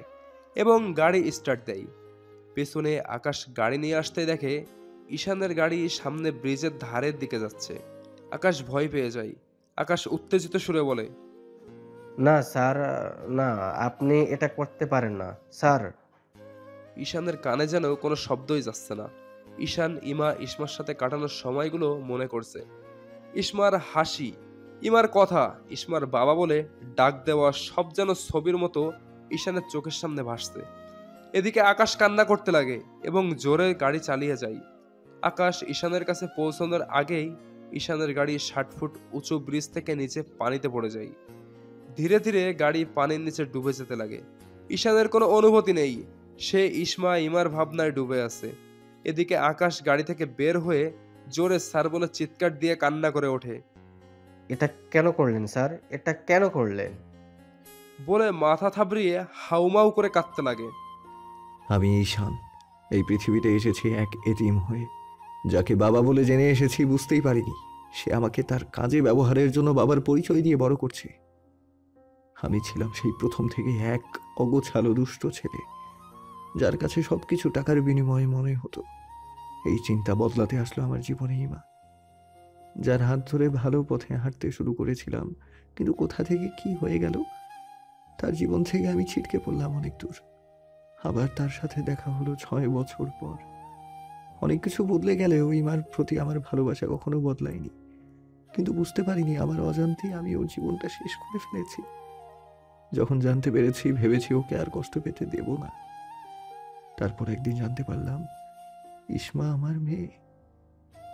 এবং গাড়ি স্টার্ট দেয়। পেছনে আকাশ গাড়ি নিয়ে আসতে দেখে ঈশানের গাড়ি সামনে ব্রিজের ধারের দিকে যাচ্ছে। আকাশ ভয় পেয়ে যায়। আকাশ উত্তেজিত সুরে বলে, না স্যার, না, আপনি এটা করতে পারেন না স্যার। ঈশানের কানে যেন কোনো শব্দই যাচ্ছে না। ঈশান ইসমার সাথে কাটানোর সময়গুলো মনে করছে। ইসমার হাসি, ইমার কথা, ইসমার বাবা বলে ডাক দেওয়া সব যেন ছবির মতো ঈশানের চোখের সামনে ভাসছে। এদিকে আকাশ কান্না করতে লাগে এবং জোরে গাড়ি চালিয়ে যায়। আকাশ ঈশানের কাছে পৌঁছানোর আগেই ঈশানের গাড়ি 60 ফুট উঁচু ব্রিজ থেকে নিচে পানিতে পড়ে যায়। ধীরে ধীরে গাড়ি পানির নিচে ডুবে যেতে লাগে। ঈশানের কোনো অনুভূতি নেই, সে ইমার ভাবনায় ডুবে আছে। এদিকে আকাশ গাড়ি থেকে বের হয়ে জোরে স্যার বলে চিৎকার দিয়ে কান্না করে ওঠে। এটা কেন করলেন স্যার, এটা কেন করলেন বলে মাথা থাবড়িয়ে হাউমাউ করে কাঁদতে লাগে। আমি ঈশান এই পৃথিবীতে এসেছি এক এতিম হয়ে। যাকে বাবা বলে জেনে এসেছি বুঝতেই পারিনি সে আমাকে তার কাজে ব্যবহারের জন্য বাবার পরিচয় দিয়ে বড় করছে। আমি ছিলাম সেই প্রথম থেকে এক অগোছালো দুষ্ট ছেলে, যার কাছে সবকিছু টাকার বিনিময়ে মনে হতো। এই চিন্তা বদলাতে আসলো আমার জীবনে ইমা, যার হাত ধরে ভালো পথে হাঁটতে শুরু করেছিলাম, কিন্তু কোথা থেকে কি হয়ে গেল তার জীবন থেকে আমি ছিটকে পড়লাম অনেক দূর। আবার তার সাথে দেখা হলো 6 বছর পর। অনেক কিছু বদলে গেলেও ইমার প্রতি আমার ভালোবাসা কখনো বদলায়নি, কিন্তু বুঝতে পারিনি আমার অজান্তেই আমি ওর জীবনটা শেষ করে ফেলেছি। যখন জানতে পেরেছি ভেবেছি ওকে আর কষ্ট পেতে দেব না। তারপর একদিন জানতে পারলাম ইসমা আমার মেয়ে।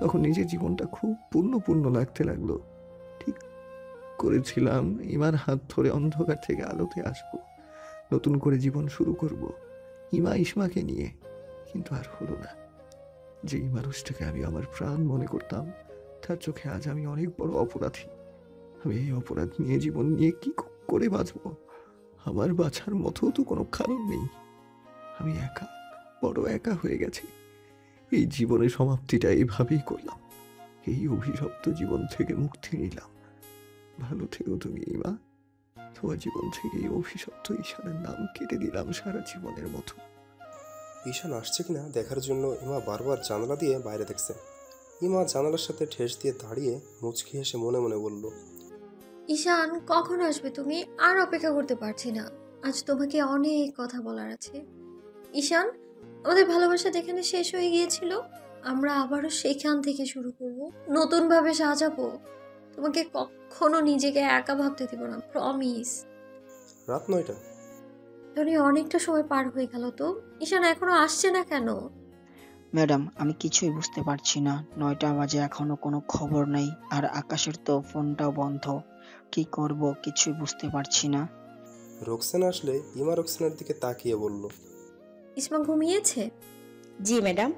তখন নিজের জীবনটা খুব পূর্ণ লাগতে লাগলো। ঠিক করেছিলাম ইমার হাত ধরে অন্ধকার থেকে আলোতে আসবো, নতুন করে জীবন শুরু করব ইসমাকে নিয়ে। কিন্তু আর হলো না। যেই মানুষটাকে আমি আমার প্রাণ মনে করতাম তার চোখে আজ আমি অনেক বড় অপরাধী। আমি এই অপরাধ নিয়ে জীবন নিয়ে কি করে বাঁচব? আমার বাঁচার মতো তো কোনো কারণ নেই। আমি একা, বড় একা হয়ে গেছি। এই জীবনের সমাপ্তিটা এইভাবেই করলাম। এই অভিশপ্ত জীবন থেকে মুক্তি নিলাম। ভালো থেকো তুমি ইমা। তোমার জীবন থেকে এই অভিশপ্ত ঈশানের নাম কেটে দিলাম সারা জীবনের মতো। ঈশান আসছে কিনা দেখার জন্য ইমা বারবার জানালা দিয়ে বাইরে দেখছে। ইমা জানালার সাথে ঠেস দিয়ে দাঁড়িয়ে মুচকি হেসে মনে মনে বলল, ঈশান কখন আসবে তুমি? আর অপেক্ষা করতে পারছি না, আজ তোমাকে অনেক কথা বলার আছে। ঈশান, আমাদের ভালোবাসা যেখানে শেষ হয়ে গিয়েছিল আমরা আবারও সেখান থেকে শুরু করব, নতুন ভাবে সাজাবো। তোমাকে কখনো নিজেকে একা ভাবতে দিব না, প্রমিস। রাত 9টা। ধনী অনেকটা সময় পার হয়ে গেল তো, ঈশান এখনো আসছে না কেন? ম্যাডাম, আমি কিছুই বুঝতে পারছি না। 9টা বাজে এখনো কোনো খবর নেই, আর আকাশের তো ফোনটাও বন্ধ। কি করব কিছুই বুঝতে পারছি না। রোকসানা আসলে ইমা রোকসানার দিকে তাকিয়ে বলল, ইসমা ঘুমিয়েছে? জি ম্যাডাম।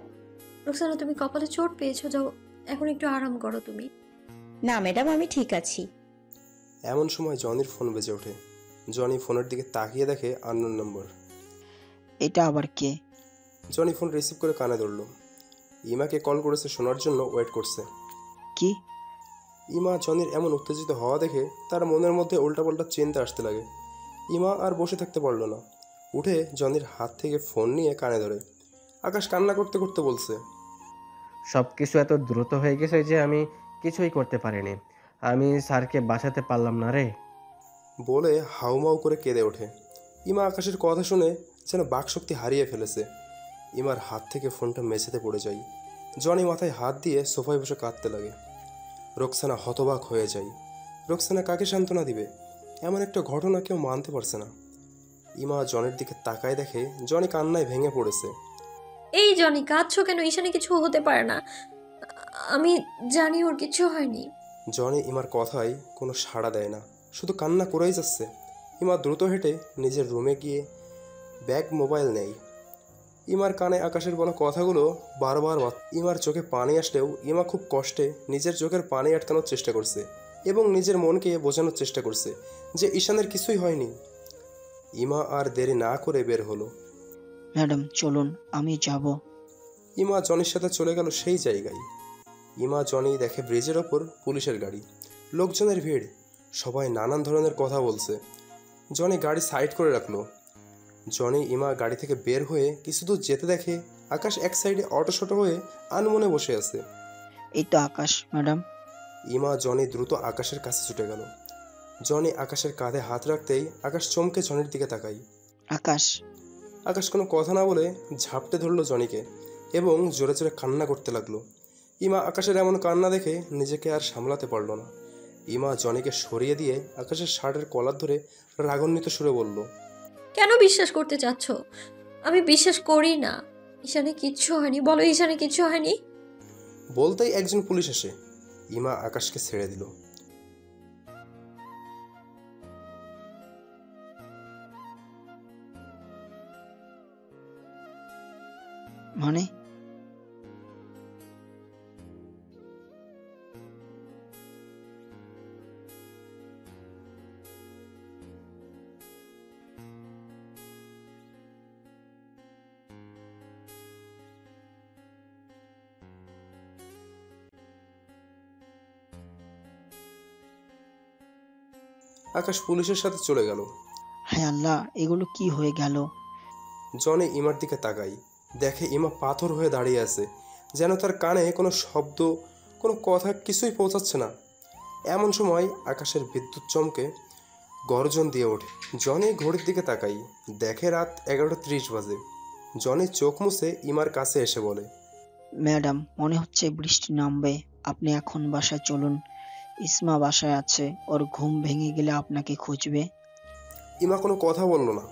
রোকসানা, তুমি কপালে চোট পেয়েছো, যাও এখন একটু আরাম করো তুমি। না ম্যাডাম, আমি ঠিক আছি। এমন সময় জনির ফোন বেজে ওঠে। জনি ফোনের দিকে তাকিয়ে দেখে আননোন নাম্বার। এটা আবার কে? জনি ফোন রিসিভ করে কানে ধরল। ইমাকে কল করেছে শোনার জন্য ওয়েট করছে। কি? ইমা জনির এমন উত্তেজিত হওয়া দেখে তার মনের মধ্যে উল্টাপাল্টা চিন্তা আসতে লাগে। ইমা আর বসে থাকতে পারল না, উঠে জনির হাত থেকে ফোন নিয়ে কানে ধরে। আকাশ কান্না করতে করতে বলছে, সব কিছু এত দ্রুত হয়ে গেছে যে আমি কিছুই করতে পারিনি। আমি স্যারকে বাঁচাতে পারলাম না রে। বলে হাউমাউ করে কেঁদে ওঠে। ইমা আকাশের কথা শুনে যেন বাকশক্তি হারিয়ে ফেলেছে। ইমার হাত থেকে ফোনটা মেঝেতে পড়ে যায়। জনি মাথায় হাত দিয়ে সোফায় বসে কাঁদতে লাগে। রোকসানা হতবাক হয়ে যায়। রোকসানা কাকে সান্ত্বনা দিবে? এমন একটা ঘটনা কেউ মানতে পারছে না। ইমা জনের দিকে তাকায় দেখে জনি কান্নায় ভেঙে পড়েছে। এই জনি, কাঁদছো কেন? ঈশানে কিছু হতে পারে না, আমি জানি ওর কিছু হয়নি। জনি ইমার কথায় কোনো সাড়া দেয় না, শুধু কান্না করেই যাচ্ছে। ইমা দ্রুত হেঁটে নিজের রুমে গিয়ে ব্যাগ মোবাইল নেয়। ইমার কানে আকাশের বলা কথাগুলো বারবার ইমার চোখে পানি আসলেও ইমা খুব কষ্টে নিজের চোখের পানি আটকানোর চেষ্টা করছে এবং নিজের মনকে বোঝানোর চেষ্টা করছে যে ঈশানের কিছুই হয়নি। ইমা আর দেরি না করে বের হলো। ম্যাডাম চলুন, আমি যাব। ইমা জনির সাথে চলে গেল সেই জায়গায়। ইমা জনি দেখে ব্রিজের ওপর পুলিশের গাড়ি, লোকজনের ভিড়, সবাই নানান ধরনের কথা বলছে। জনি গাড়ি সাইড করে রাখলো। জনি ইমা গাড়ি থেকে বের হয়ে কিছু দূর যেতে দেখে আকাশ এক সাইডে অটোশটো হয়ে আনমনে বসে আছে। এই তো আকাশ ম্যাডাম। ইমা জনি দ্রুত আকাশের কাছে ছুটে গেল। জনি আকাশের কাঁধে হাত রাখতেই আকাশ চমকে জনির দিকে তাকাই। আকাশ। আকাশ কোনো কথা না বলে ঝাপটে ধরলো জনিকে এবং জোরে জোরে কান্না করতে লাগলো। ইমা আকাশের এমন কান্না দেখে নিজেকে আর সামলাতে পারল না। ইমা জনিকে সরিয়ে দিয়ে আকাশের শার্টের কলার ধরে রাগান্বিত সুরে বলল, কেন বিশ্বাস করতে চাচ্ছ? আমি বিশ্বাস করি না। ঈশানে কিচ্ছু হয়নি, বলো ঈশানে কিচ্ছু হয়নি। বলতেই একজন পুলিশ আসে। ইমা আকাশকে ছেড়ে দিল। মানে? আকাশ পুলিশের সাথে চলে গেল। হায় আল্লাহ, এগুলো কি হয়ে গেল? জনি ইমার দিকে তাকাই, দেখে ইমা পাথর হয়ে দাঁড়িয়ে আছে, যেন তার কানে কোনো শব্দ, কোনো কথা কিছুই পৌঁছাচ্ছে না। এমন সময় আকাশের বিদ্যুৎ চমকে গর্জন দিয়ে ওঠে। জনি ঘড়ির দিকে তাকাই, দেখে রাত 11:30 বাজে। জনি চোখ মুছে ইমার কাছে এসে বলে, ম্যাডাম, মনে হচ্ছে বৃষ্টি নামবে। আপনি এখন বাসায় চলুন। ইসমা বাসায় আছে, ওর ঘুম ভেঙে গেলে আপনাকে খুঁজবে। ইমা কোনো কথা বলল না।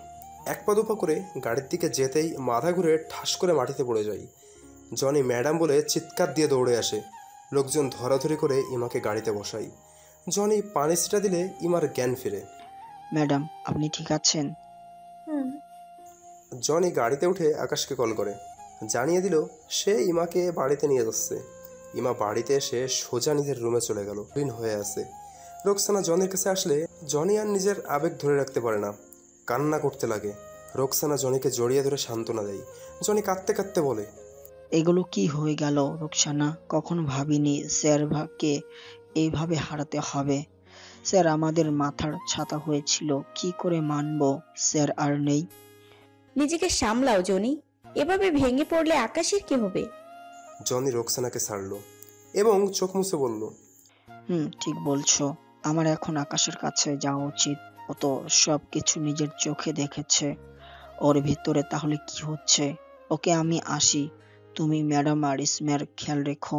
এক পা দুপা করে গাড়ির দিকে যেতেই মাথা ঘুরে ঠাস করে মাটিতে পড়ে যায়। জনি ম্যাডাম বলে চিৎকার দিয়ে দৌড়ে আসে। লোকজন ধরাধরি করে ইমাকে গাড়িতে বসাই। জনি পানি ছিটা দিলে ইমার জ্ঞান ফিরে। ম্যাডাম, আপনি ঠিক আছেন? জনি গাড়িতে উঠে আকাশকে কল করে জানিয়ে দিল সে ইমাকে বাড়িতে নিয়ে যাচ্ছে। ইমা বাড়িতে এসে সোজা নিজের রুমে চলে গেল। ঋণ হয়ে আছে। রোকসানা জনির কাছে আসলে জনি আর নিজের আবেগ ধরে রাখতে পারে না, কান্না করতে লাগে। রোকসানা জনিকে জড়িয়ে ধরে সান্ত্বনা দেয়। জনি কাঁদতে কাঁদতে বলে, এগুলো কি হয়ে গেল রোকসানা? কখনো ভাবিনি স্যার ভাগকে এইভাবে হারাতে হবে। স্যার আমাদের মাথার ছাতা হয়েছিল, কি করে মানবো স্যার আর নেই। নিজেকে সামলাও জনি, এভাবে ভেঙে পড়লে আকাশের কি হবে? জনি রোকসানাকে ছাড়লো এবং চোখ মুছে বলল, ঠিক বলছো। আমার এখন আকাশের কাছে যাওয়া উচিত। ও তো সবকিছু নিজের চোখে দেখেছে। ওর ভিতরে তাহলে কি হচ্ছে? ওকে, আমি আসি। তুমি ম্যাডাম আর ইসমাইর খেয়াল রেখো।